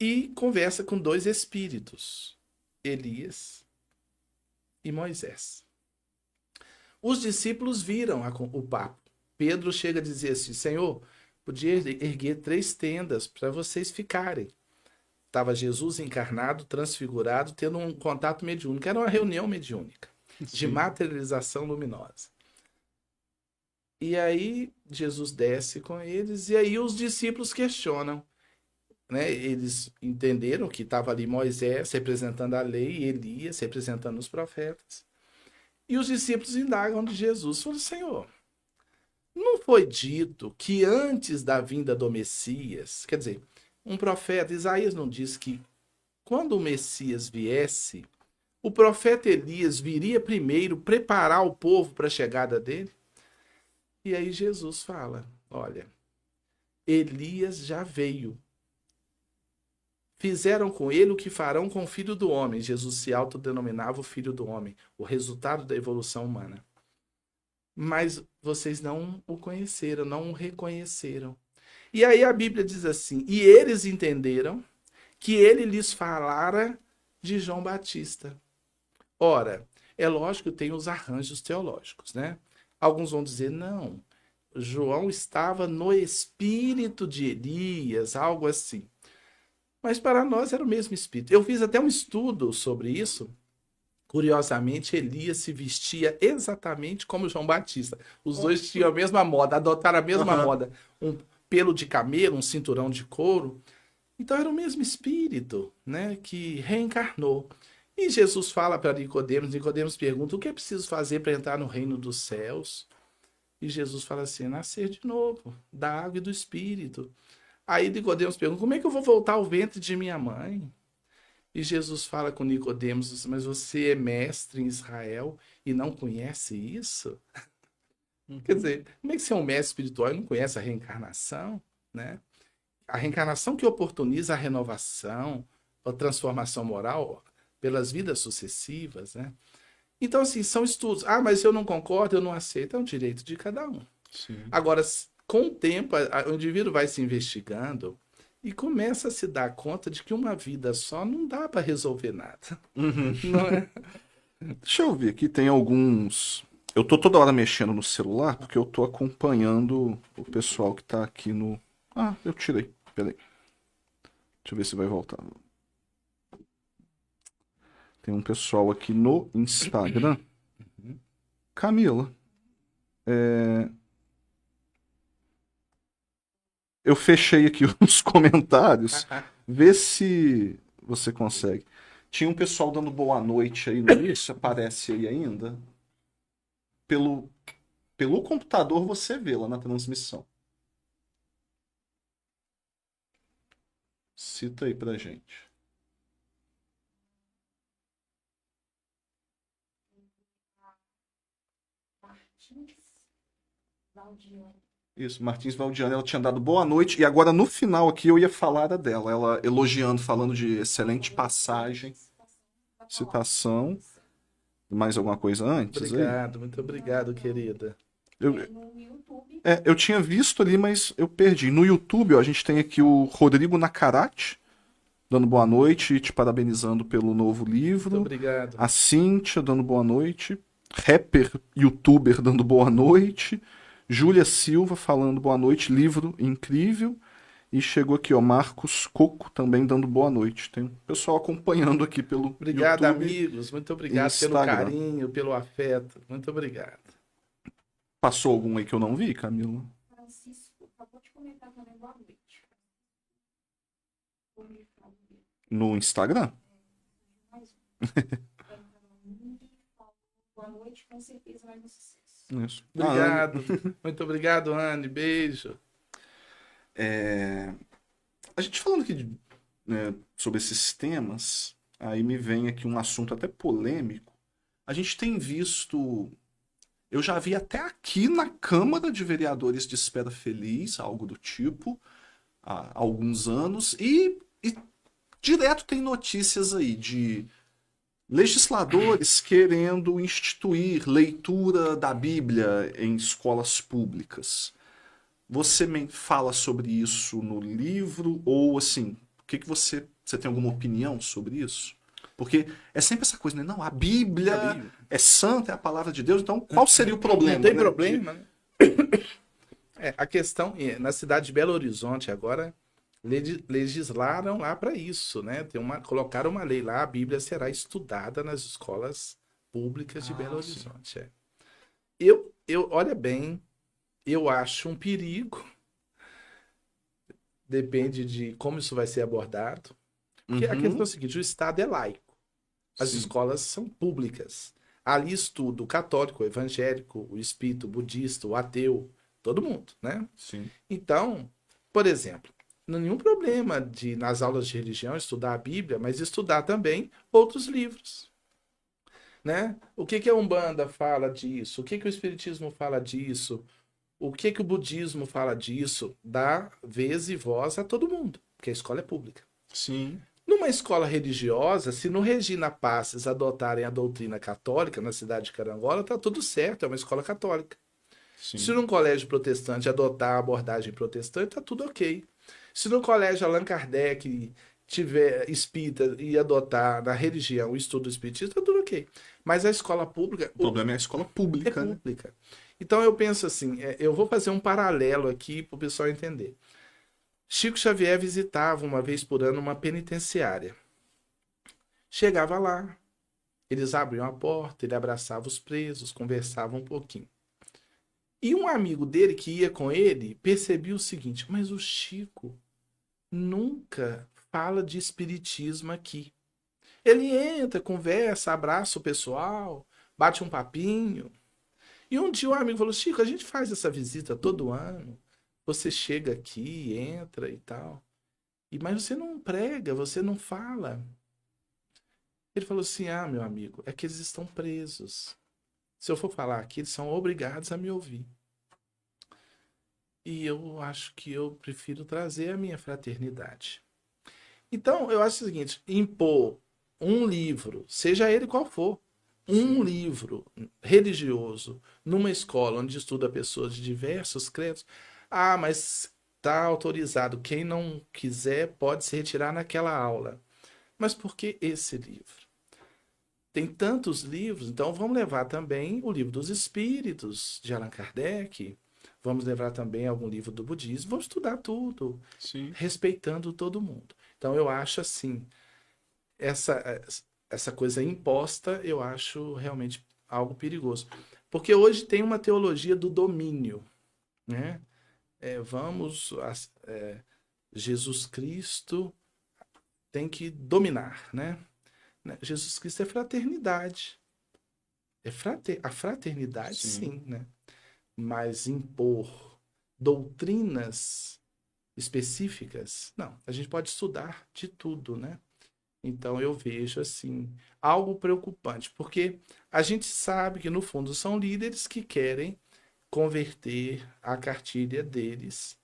e conversa com dois espíritos, Elias e Moisés. Os discípulos viram o papo. Pedro chega a dizer assim: Senhor, podia erguer 3 tendas para vocês ficarem. Estava Jesus encarnado, transfigurado, tendo um contato mediúnico. Era uma reunião mediúnica, de Sim. materialização luminosa. E aí Jesus desce com eles, e aí os discípulos questionam. Né? Eles entenderam que estava ali Moisés representando a lei, e Elias representando os profetas. E os discípulos indagam de Jesus, falam: Senhor, não foi dito que antes da vinda do Messias, quer dizer, um profeta, Isaías não disse que quando o Messias viesse, o profeta Elias viria primeiro preparar o povo para a chegada dele? E aí Jesus fala: olha, Elias já veio. Fizeram com ele o que farão com o Filho do Homem. Jesus se autodenominava o Filho do Homem, o resultado da evolução humana. Mas vocês não o conheceram, não o reconheceram. E aí a Bíblia diz assim: e eles entenderam que ele lhes falara de João Batista. Ora, é lógico que tem os arranjos teológicos, né? Alguns vão dizer: não, João estava no espírito de Elias, algo assim. Mas para nós era o mesmo espírito. Eu fiz até um estudo sobre isso. Curiosamente, Elias se vestia exatamente como João Batista. Os dois tinham a mesma moda, adotaram a mesma Aham. moda. Um pelo de camelo, um cinturão de couro. Então era o mesmo espírito, né, que reencarnou. E Jesus fala para Nicodemos, Nicodemos pergunta: o que é preciso fazer para entrar no reino dos céus? E Jesus fala assim, nascer de novo, da água e do Espírito. Aí Nicodemos pergunta, como é que eu vou voltar ao ventre de minha mãe? E Jesus fala com Nicodemos, mas você é mestre em Israel e não conhece isso? Quer dizer, como é que você é um mestre espiritual e não conhece a reencarnação, né? A reencarnação que oportuniza a renovação, a transformação moral pelas vidas sucessivas, né? Então, assim, são estudos. Ah, mas eu não concordo, eu não aceito. É um direito de cada um. Sim. Agora, com o tempo, o indivíduo vai se investigando e começa a se dar conta de que uma vida só não dá para resolver nada. Uhum. Não é? Deixa eu ver aqui, tem alguns. Eu tô toda hora mexendo no celular porque eu tô acompanhando o pessoal que tá aqui no. Ah, eu tirei. Peraí. Deixa eu ver se vai voltar. Tem um pessoal aqui no Instagram. Camila, eu fechei aqui os comentários. Vê se você consegue. Tinha um pessoal dando boa noite aí no início, aparece aí ainda. Pelo computador você vê lá na transmissão. Cita aí pra gente. Isso, Martins Valdiano, ela tinha dado boa noite e agora no final aqui eu ia falar dela, ela elogiando, falando de excelente passagem, citação, mais alguma coisa antes aí? Obrigado, muito obrigado, querida. Eu tinha visto ali, mas eu perdi. No YouTube, ó, a gente tem aqui o Rodrigo Nacarate, dando boa noite e te parabenizando pelo novo livro. Muito obrigado. A Cíntia dando boa noite. Rapper, youtuber dando boa noite. Júlia Silva falando boa noite, livro incrível. E chegou aqui, ó, Marcos Coco também dando boa noite. Tem um pessoal acompanhando aqui pelo Obrigado, YouTube. amigos. Muito obrigado pelo Instagram. carinho, pelo afeto. Muito obrigado. Passou algum aí que eu não vi, Camila? Francisco acabou de comentar também boa noite. No Instagram? Boa noite, com certeza vai no sucesso. Isso. Obrigado. Muito obrigado, Anne. Beijo. A gente falando aqui né, sobre esses temas, aí me vem aqui um assunto até polêmico. A gente tem visto, eu já vi até aqui na Câmara de Vereadores de Espera Feliz, algo do tipo, há alguns anos, e direto tem notícias aí de legisladores querendo instituir leitura da Bíblia em escolas públicas. Você fala sobre isso no livro? Ou, assim, o que você tem alguma opinião sobre isso? Porque é sempre essa coisa, né? Não, a Bíblia é santa, é a palavra de Deus, então qual seria o problema? Não tem né? problema, né? A questão, na cidade de Belo Horizonte agora, legislaram lá para isso, né? Colocaram uma lei lá, a Bíblia será estudada nas escolas públicas de Belo Horizonte. Olha bem, eu acho um perigo. Depende de como isso vai ser abordado. Porque a questão é o seguinte, o Estado é laico. As Sim. escolas são públicas. Ali estuda o católico, o evangélico, o espírito, o budista, o ateu, todo mundo, né? Sim. Então, por exemplo, não há nenhum problema de, nas aulas de religião, estudar a Bíblia, mas estudar também outros livros. Né? O que a Umbanda fala disso? O que o Espiritismo fala disso? O que o Budismo fala disso? Dá vez e voz a todo mundo, porque a escola é pública. Sim. Numa escola religiosa, se no Regina Passes adotarem a doutrina católica na cidade de Carangola, tá tudo certo, é uma escola católica. Sim. Se num colégio protestante adotar a abordagem protestante, tá tudo ok. Se no colégio Allan Kardec tiver espírita e adotar na religião o estudo espiritista, tá tudo ok. Mas a escola pública... O problema é a escola pública, é né? pública. Então eu penso assim, eu vou fazer um paralelo aqui para o pessoal entender. Chico Xavier visitava uma vez por ano uma penitenciária. Chegava lá, eles abriam a porta, ele abraçava os presos, conversava um pouquinho. E um amigo dele que ia com ele percebia o seguinte, mas o Chico nunca fala de espiritismo aqui. Ele entra, conversa, abraça o pessoal, bate um papinho. E um dia um amigo falou, Chico, a gente faz essa visita todo ano. Você chega aqui, entra e tal. Mas você não prega, você não fala. Ele falou assim, meu amigo, é que eles estão presos. Se eu for falar aqui, eles são obrigados a me ouvir. E eu acho que eu prefiro trazer a minha fraternidade. Então, eu acho o seguinte, impor um livro, seja ele qual for, um livro religioso numa escola onde estuda pessoas de diversos credos, mas está autorizado. Quem não quiser pode se retirar naquela aula. Mas por que esse livro? Tem tantos livros, então vamos levar também o livro dos Espíritos, de Allan Kardec, vamos levar também algum livro do budismo, vamos estudar tudo, respeitando todo mundo. Então eu acho assim, essa coisa imposta, eu acho realmente algo perigoso. Porque hoje tem uma teologia do domínio, né? Jesus Cristo tem que dominar, né? Jesus Cristo é fraternidade. A fraternidade, sim, né? Mas impor doutrinas específicas, não. A gente pode estudar de tudo, né? Então eu vejo assim algo preocupante, porque a gente sabe que no fundo são líderes que querem converter a cartilha deles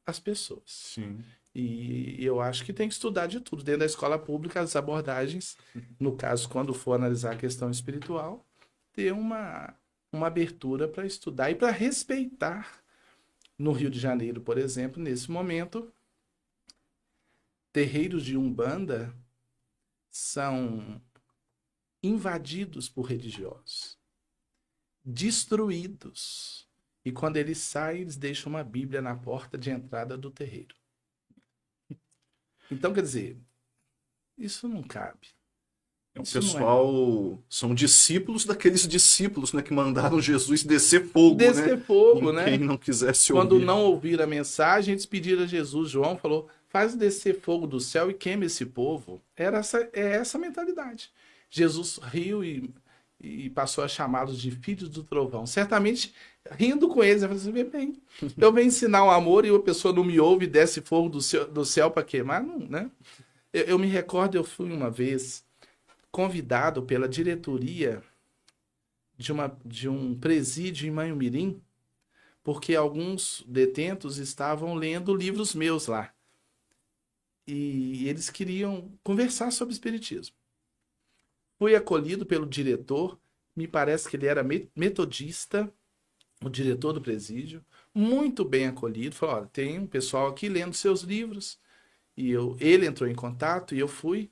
às pessoas. Sim. E eu acho que tem que estudar de tudo. Dentro da escola pública, as abordagens, no caso, quando for analisar a questão espiritual, ter uma abertura para estudar e para respeitar. No Rio de Janeiro, por exemplo, nesse momento, terreiros de Umbanda são invadidos por religiosos, destruídos. E quando eles saem, eles deixam uma Bíblia na porta de entrada do terreiro. Então, quer dizer, isso não cabe. O pessoal são discípulos daqueles discípulos, né, que mandaram Jesus descer fogo, descer fogo, né? Quem não quisesse Quando ouvir. não ouvir a mensagem, eles pediram a Jesus. João falou, faz descer fogo do céu e queima esse povo. É essa a mentalidade. Jesus riu e passou a chamá-los de filhos do trovão. Certamente, rindo com eles, ele falou assim, bem, eu venho ensinar o amor e a pessoa não me ouve e desce fogo do céu para queimar, não, né? Eu me recordo, eu fui uma vez convidado pela diretoria de um presídio em Manhumirim, porque alguns detentos estavam lendo livros meus lá. E eles queriam conversar sobre espiritismo. Fui acolhido pelo diretor, me parece que ele era metodista, o diretor do presídio, muito bem acolhido. Falou, olha, tem um pessoal aqui lendo seus livros. E ele entrou em contato e eu fui.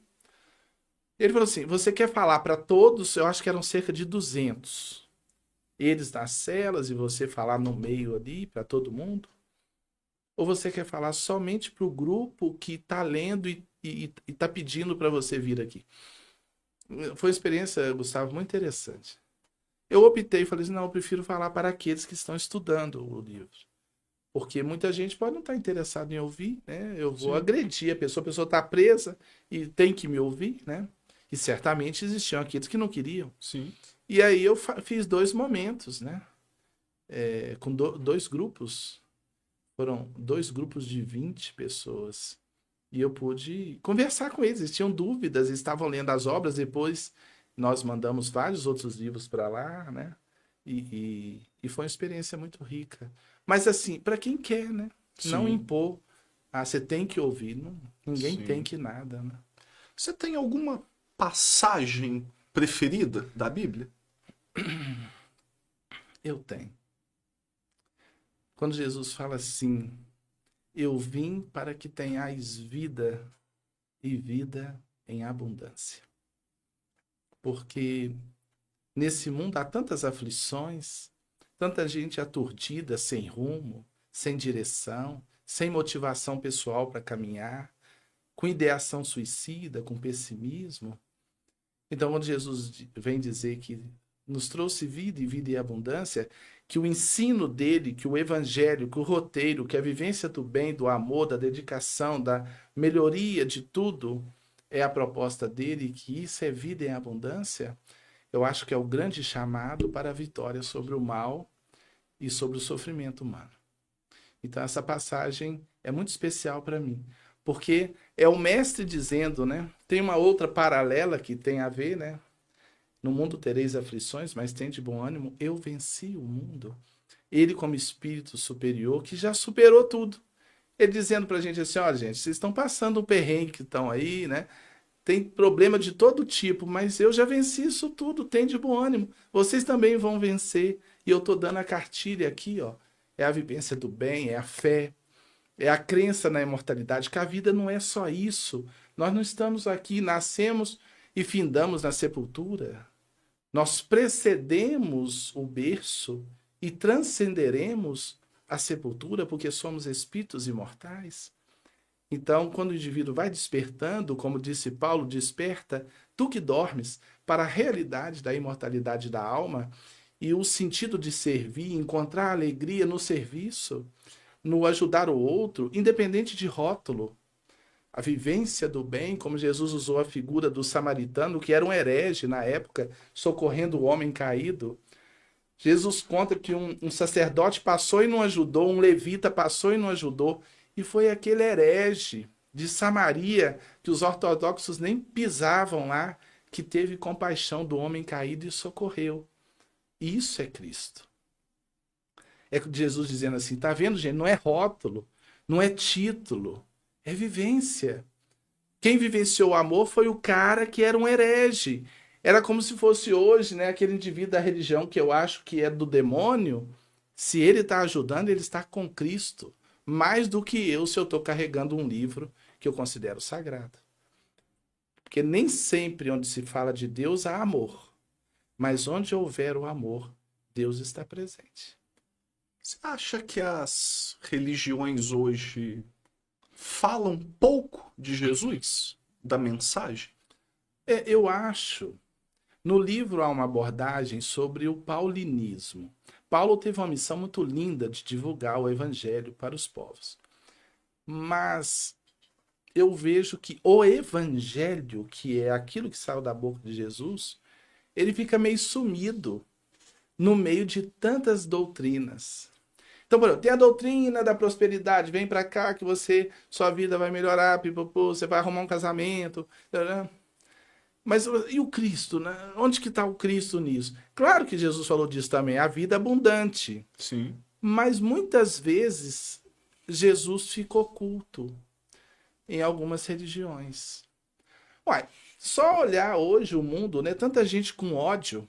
Ele falou assim, você quer falar para todos? Eu acho que eram cerca de 200. Eles nas celas e você falar no meio ali para todo mundo? Ou você quer falar somente para o grupo que está lendo e está pedindo para você vir aqui? Foi uma experiência, Gustavo, muito interessante. Eu optei e falei assim, não, eu prefiro falar para aqueles que estão estudando o livro. Porque muita gente pode não estar interessada em ouvir, né? Eu vou agredir a pessoa está presa e tem que me ouvir, né? E certamente existiam aqueles que não queriam. Sim. E aí eu fiz 2 momentos, né? Com 2 grupos. Foram 2 grupos de 20 pessoas. E eu pude conversar com eles. Eles tinham dúvidas, eles estavam lendo as obras. Depois nós mandamos vários outros livros para lá, né? E foi uma experiência muito rica. Mas assim, para quem quer, né? Sim. Não impor. Você tem que ouvir. Ninguém tem que nada, né? Você tem alguma passagem preferida da Bíblia? Eu tenho. Quando Jesus fala assim, eu vim para que tenhais vida e vida em abundância. Porque nesse mundo há tantas aflições, tanta gente aturdida, sem rumo, sem direção, sem motivação pessoal para caminhar, com ideação suicida, com pessimismo. Então, quando Jesus vem dizer que nos trouxe vida e vida em abundância, que o ensino dele, que o evangelho, que o roteiro, que a vivência do bem, do amor, da dedicação, da melhoria de tudo é a proposta dele, que isso é vida em abundância, eu acho que é o grande chamado para a vitória sobre o mal e sobre o sofrimento humano. Então essa passagem é muito especial para mim, porque é o mestre dizendo, né? Tem uma outra paralela que tem a ver, né? No mundo tereis aflições, mas tende bom ânimo, eu venci o mundo. Ele como espírito superior que já superou tudo. Ele dizendo pra gente assim, ó, gente, vocês estão passando um perrengue que estão aí, né? Tem problema de todo tipo, mas eu já venci isso tudo, tem de bom ânimo. Vocês também vão vencer. E eu tô dando a cartilha aqui, ó. É a vivência do bem, é a fé, é a crença na imortalidade, que a vida não é só isso. Nós não estamos aqui, nascemos e findamos na sepultura. Nós precedemos o berço e transcenderemos a sepultura porque somos espíritos imortais. Então, quando o indivíduo vai despertando, como disse Paulo, desperta, tu que dormes, para a realidade da imortalidade da alma e o sentido de servir, encontrar alegria no serviço, no ajudar o outro, independente de rótulo. A vivência do bem, como Jesus usou a figura do samaritano, que era um herege na época, socorrendo o homem caído. Jesus conta que um sacerdote passou e não ajudou, um levita passou e não ajudou, e foi aquele herege de Samaria, que os ortodoxos nem pisavam lá, que teve compaixão do homem caído e socorreu. Isso é Cristo. É Jesus dizendo assim, tá vendo, gente? Não é rótulo, não é título, é vivência. Quem vivenciou o amor foi o cara que era um herege. Era como se fosse hoje, né, aquele indivíduo da religião que eu acho que é do demônio. Se ele está ajudando, ele está com Cristo. Mais do que eu, se eu estou carregando um livro que eu considero sagrado. Porque nem sempre onde se fala de Deus há amor. Mas onde houver o amor, Deus está presente. Você acha que as religiões hoje falam pouco de Jesus, da mensagem? Eu acho. No livro há uma abordagem sobre o paulinismo. Paulo teve uma missão muito linda de divulgar o evangelho para os povos. Mas eu vejo que o evangelho, que é aquilo que saiu da boca de Jesus, ele fica meio sumido no meio de tantas doutrinas. Então, por exemplo, tem a doutrina da prosperidade, vem para cá que sua vida vai melhorar, pipopô, você vai arrumar um casamento. Mas e o Cristo, né? Onde que está o Cristo nisso? Claro que Jesus falou disso também, a vida abundante. Sim. Mas muitas vezes Jesus fica oculto em algumas religiões. Uai, só olhar hoje o mundo, né? Tanta gente com ódio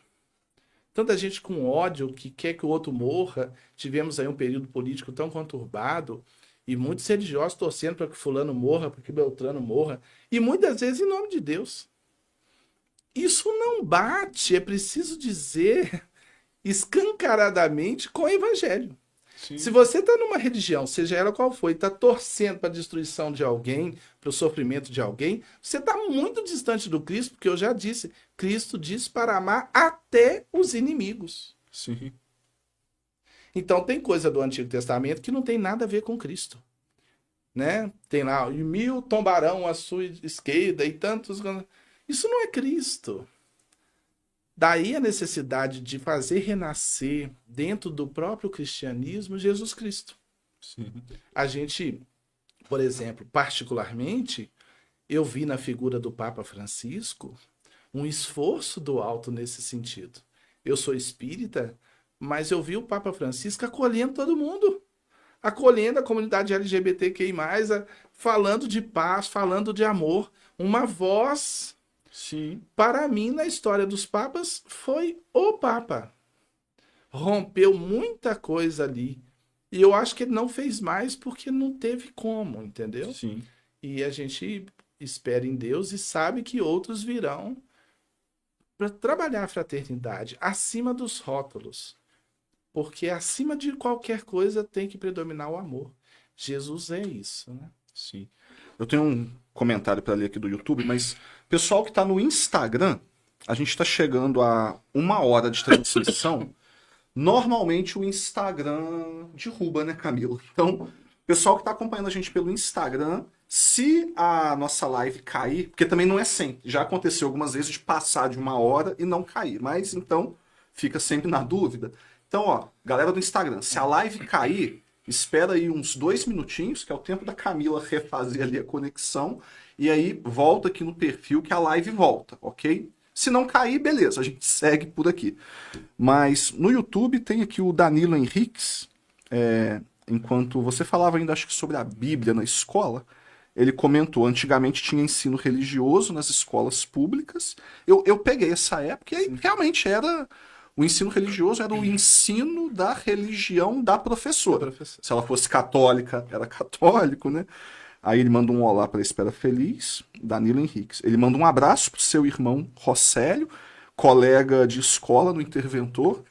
que quer que o outro morra. Tivemos aí um período político tão conturbado e muitos religiosos torcendo para que fulano morra, para que Beltrano morra, e muitas vezes em nome de Deus. Isso não bate, é preciso dizer escancaradamente com o evangelho. Sim. Se você está numa religião, seja ela qual for, e está torcendo para a destruição de alguém, para o sofrimento de alguém, você está muito distante do Cristo, porque eu já disse, Cristo disse para amar até os inimigos. Sim. Então tem coisa do Antigo Testamento que não tem nada a ver com Cristo. Né? Tem lá, e 1000 tombarão à sua esquerda e tantos... Isso não é Cristo. Daí a necessidade de fazer renascer dentro do próprio cristianismo Jesus Cristo. Sim. A gente, por exemplo, particularmente, eu vi na figura do Papa Francisco um esforço do alto nesse sentido. Eu sou espírita, mas eu vi o Papa Francisco acolhendo todo mundo. Acolhendo a comunidade LGBTQI+, falando de paz, falando de amor. Uma voz... Sim. Para mim, na história dos papas, foi o Papa. Rompeu muita coisa ali. E eu acho que ele não fez mais porque não teve como, entendeu? Sim. E a gente espera em Deus e sabe que outros virão para trabalhar a fraternidade acima dos rótulos. Porque acima de qualquer coisa tem que predominar o amor. Jesus é isso, né? Sim. Eu tenho um comentário para ler aqui do YouTube, mas pessoal que está no Instagram, a gente está chegando a 1 hora de transmissão. Normalmente o Instagram derruba, né, Camila? Então, pessoal que está acompanhando a gente pelo Instagram, Se a nossa live cair, porque também não é sempre, já aconteceu algumas vezes de passar de 1 hora e não cair, mas então fica sempre na dúvida. Então, ó, galera do Instagram, se a live cair, espera aí uns 2 minutinhos, que é o tempo da Camila refazer ali a conexão, e aí volta aqui no perfil que a live volta, ok? Se não cair, beleza, a gente segue por aqui. Mas no YouTube tem aqui o Danilo Henriques, enquanto você falava ainda, acho que sobre a Bíblia na escola, ele comentou, antigamente tinha ensino religioso nas escolas públicas. Eu peguei essa época e aí realmente era... O ensino religioso era o ensino da religião da professora. Se ela fosse católica, era católico, né? Aí ele manda um olá para a Espera Feliz, Danilo Henriques. Ele manda um abraço pro seu irmão Rosélio, colega de escola no Interventor.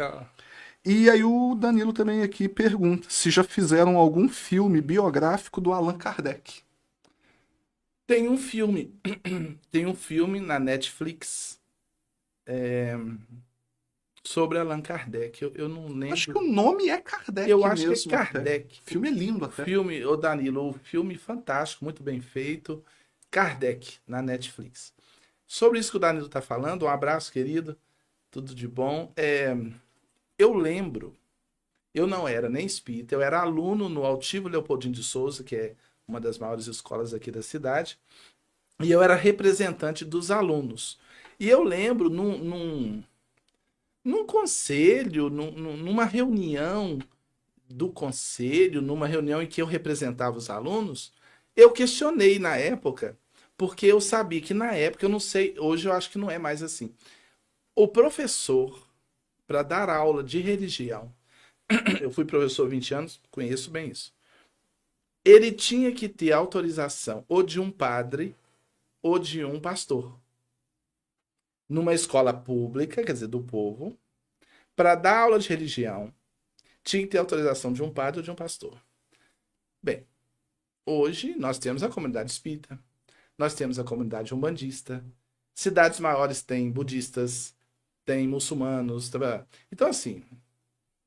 E aí o Danilo também aqui pergunta se já fizeram algum filme biográfico do Allan Kardec. Tem um filme. Tem um filme na Netflix sobre Allan Kardec. Eu não lembro. Acho que o nome é Kardec Eu acho mesmo. que é Kardec. O filme é lindo até. Filme, ô Danilo, o filme fantástico, muito bem feito. Kardec, na Netflix. Sobre isso que o Danilo está falando, um abraço, querido. Tudo de bom. Eu lembro, eu não era nem espírita, eu era aluno no Altivo Leopoldino de Souza, que é uma das maiores escolas aqui da cidade, e eu era representante dos alunos. E eu lembro, num conselho, numa reunião do conselho, numa reunião em que eu representava os alunos, eu questionei na época, porque eu sabia que na época, eu não sei, hoje eu acho que não é mais assim. O professor, para dar aula de religião, eu fui professor há 20 anos, conheço bem isso. Ele tinha que ter autorização ou de um padre ou de um pastor. Numa escola pública, quer dizer, do povo, para dar aula de religião, tinha que ter autorização de um padre ou de um pastor. Bem, hoje nós temos a comunidade espírita, nós temos a comunidade umbandista, cidades maiores têm budistas, tem muçulmanos, tá? Então assim,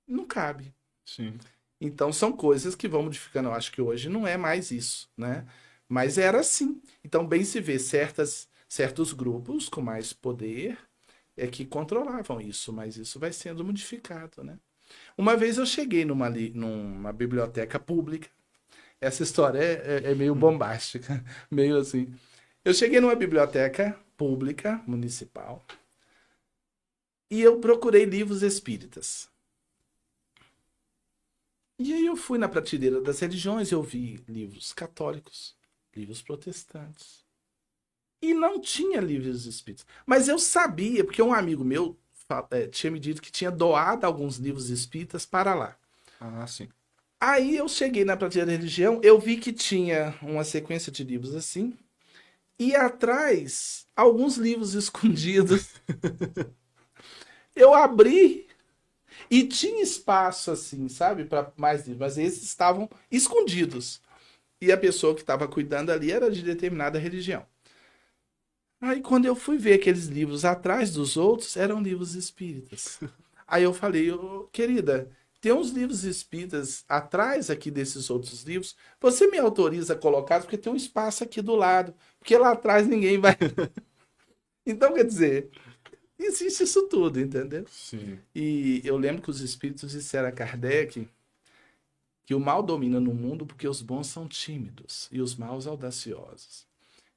não cabe. Sim. Então são coisas que vão modificando. Eu acho que hoje não é mais isso, né? Mas era assim. Então bem se vê certos grupos com mais poder que controlavam isso, mas isso vai sendo modificado, né? Uma vez eu cheguei numa biblioteca pública. Essa história é meio bombástica, meio assim. Eu cheguei numa biblioteca pública, municipal, e eu procurei livros espíritas. E aí eu fui na prateleira das religiões, eu vi livros católicos, livros protestantes. E não tinha livros espíritas. Mas eu sabia, porque um amigo meu tinha me dito que tinha doado alguns livros espíritas para lá. Ah, sim. Aí eu cheguei na prateleira da religião, eu vi que tinha uma sequência de livros assim, e atrás, alguns livros escondidos. Eu abri e tinha espaço assim, sabe, para mais livros, mas esses estavam escondidos. E a pessoa que estava cuidando ali era de determinada religião. Aí quando eu fui ver aqueles livros atrás dos outros, eram livros espíritas. Aí eu falei, querida, tem uns livros espíritas atrás aqui desses outros livros, você me autoriza a colocar, porque tem um espaço aqui do lado, porque lá atrás ninguém vai... Então, quer dizer, existe isso tudo, entendeu? Sim. E eu lembro que os espíritos disseram a Kardec que o mal domina no mundo porque os bons são tímidos e os maus audaciosos.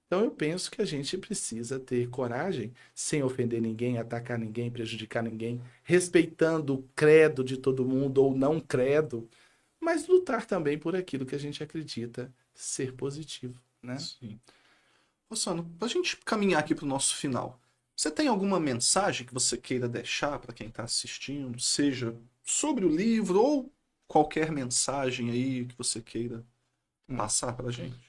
Então eu penso que a gente precisa ter coragem, sem ofender ninguém, atacar ninguém, prejudicar ninguém, respeitando o credo de todo mundo ou não credo, mas lutar também por aquilo que a gente acredita ser positivo, né? Sim. Rossano, para a gente caminhar aqui para o nosso final, você tem alguma mensagem que você queira deixar para quem está assistindo, seja sobre o livro ou qualquer mensagem aí que você queira passar para a gente?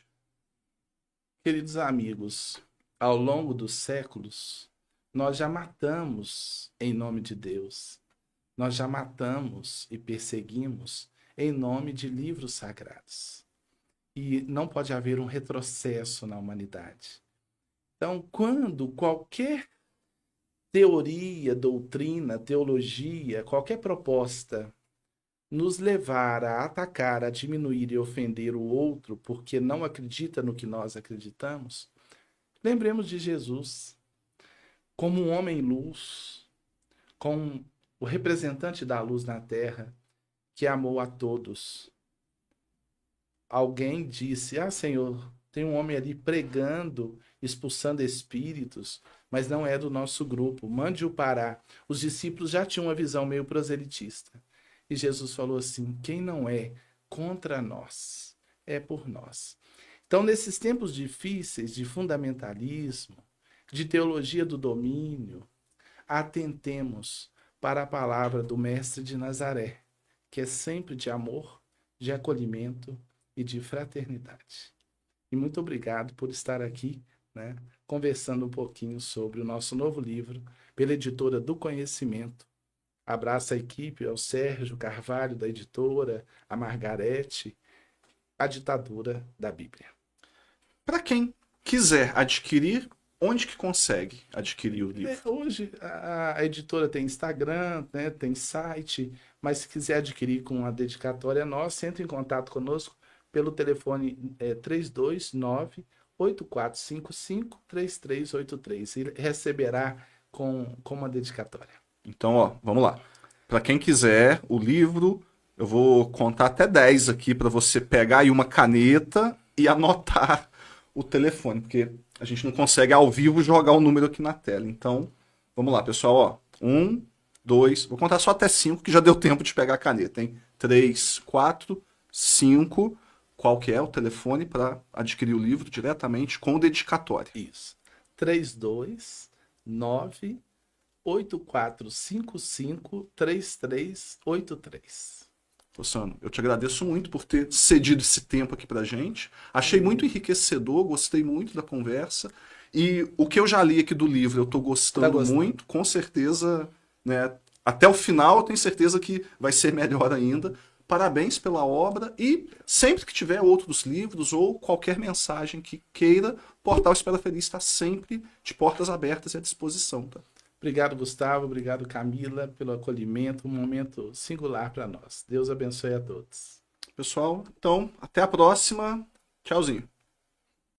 Queridos amigos, ao longo dos séculos, nós já matamos em nome de Deus. Nós já matamos e perseguimos em nome de livros sagrados. E não pode haver um retrocesso na humanidade. Então, quando qualquer teoria, doutrina, teologia, qualquer proposta nos levar a atacar, a diminuir e ofender o outro porque não acredita no que nós acreditamos, lembremos de Jesus como um homem luz, como o representante da luz na terra, que amou a todos. Alguém disse: Ah, Senhor, tem um homem ali pregando, expulsando espíritos, mas não é do nosso grupo, mande-o parar. Os discípulos já tinham uma visão meio proselitista. E Jesus falou assim: quem não é contra nós, é por nós. Então, nesses tempos difíceis de fundamentalismo, de teologia do domínio, atentemos para a palavra do Mestre de Nazaré, que é sempre de amor, de acolhimento e de fraternidade. E muito obrigado por estar aqui, né, conversando um pouquinho sobre o nosso novo livro, pela editora do Conhecimento. Abraço a equipe, ao Sérgio Carvalho, da editora, a Margarete, A Ditadura da Bíblia. Para quem quiser adquirir, onde que consegue adquirir o livro? Hoje a editora tem Instagram, né, tem site, mas se quiser adquirir com uma dedicatória nossa, entre em contato conosco pelo telefone 329-8455-3383 e receberá com uma dedicatória. Então, ó, vamos lá. Para quem quiser o livro, eu vou contar até 10 aqui para você pegar aí uma caneta e anotar o telefone, porque a gente não consegue ao vivo jogar o número aqui na tela. Então, vamos lá, pessoal, ó. 1, 2, vou contar só até 5, que já deu tempo de pegar a caneta, hein? 3, 4, 5. Qual que é o telefone para adquirir o livro diretamente com dedicatória? Isso. 329-8455-3383. Luciano, eu te agradeço muito por ter cedido esse tempo aqui pra gente. Achei muito enriquecedor, gostei muito da conversa. E o que eu já li aqui do livro, eu tô gostando muito, com certeza, né? Até o final, eu tenho certeza que vai ser melhor ainda. Parabéns pela obra e sempre que tiver outros livros ou qualquer mensagem que queira, o Portal Espera Feliz está sempre de portas abertas e à disposição, tá? Obrigado, Gustavo. Obrigado, Camila, pelo acolhimento. Um momento singular para nós. Deus abençoe a todos. Pessoal, então, até a próxima. Tchauzinho.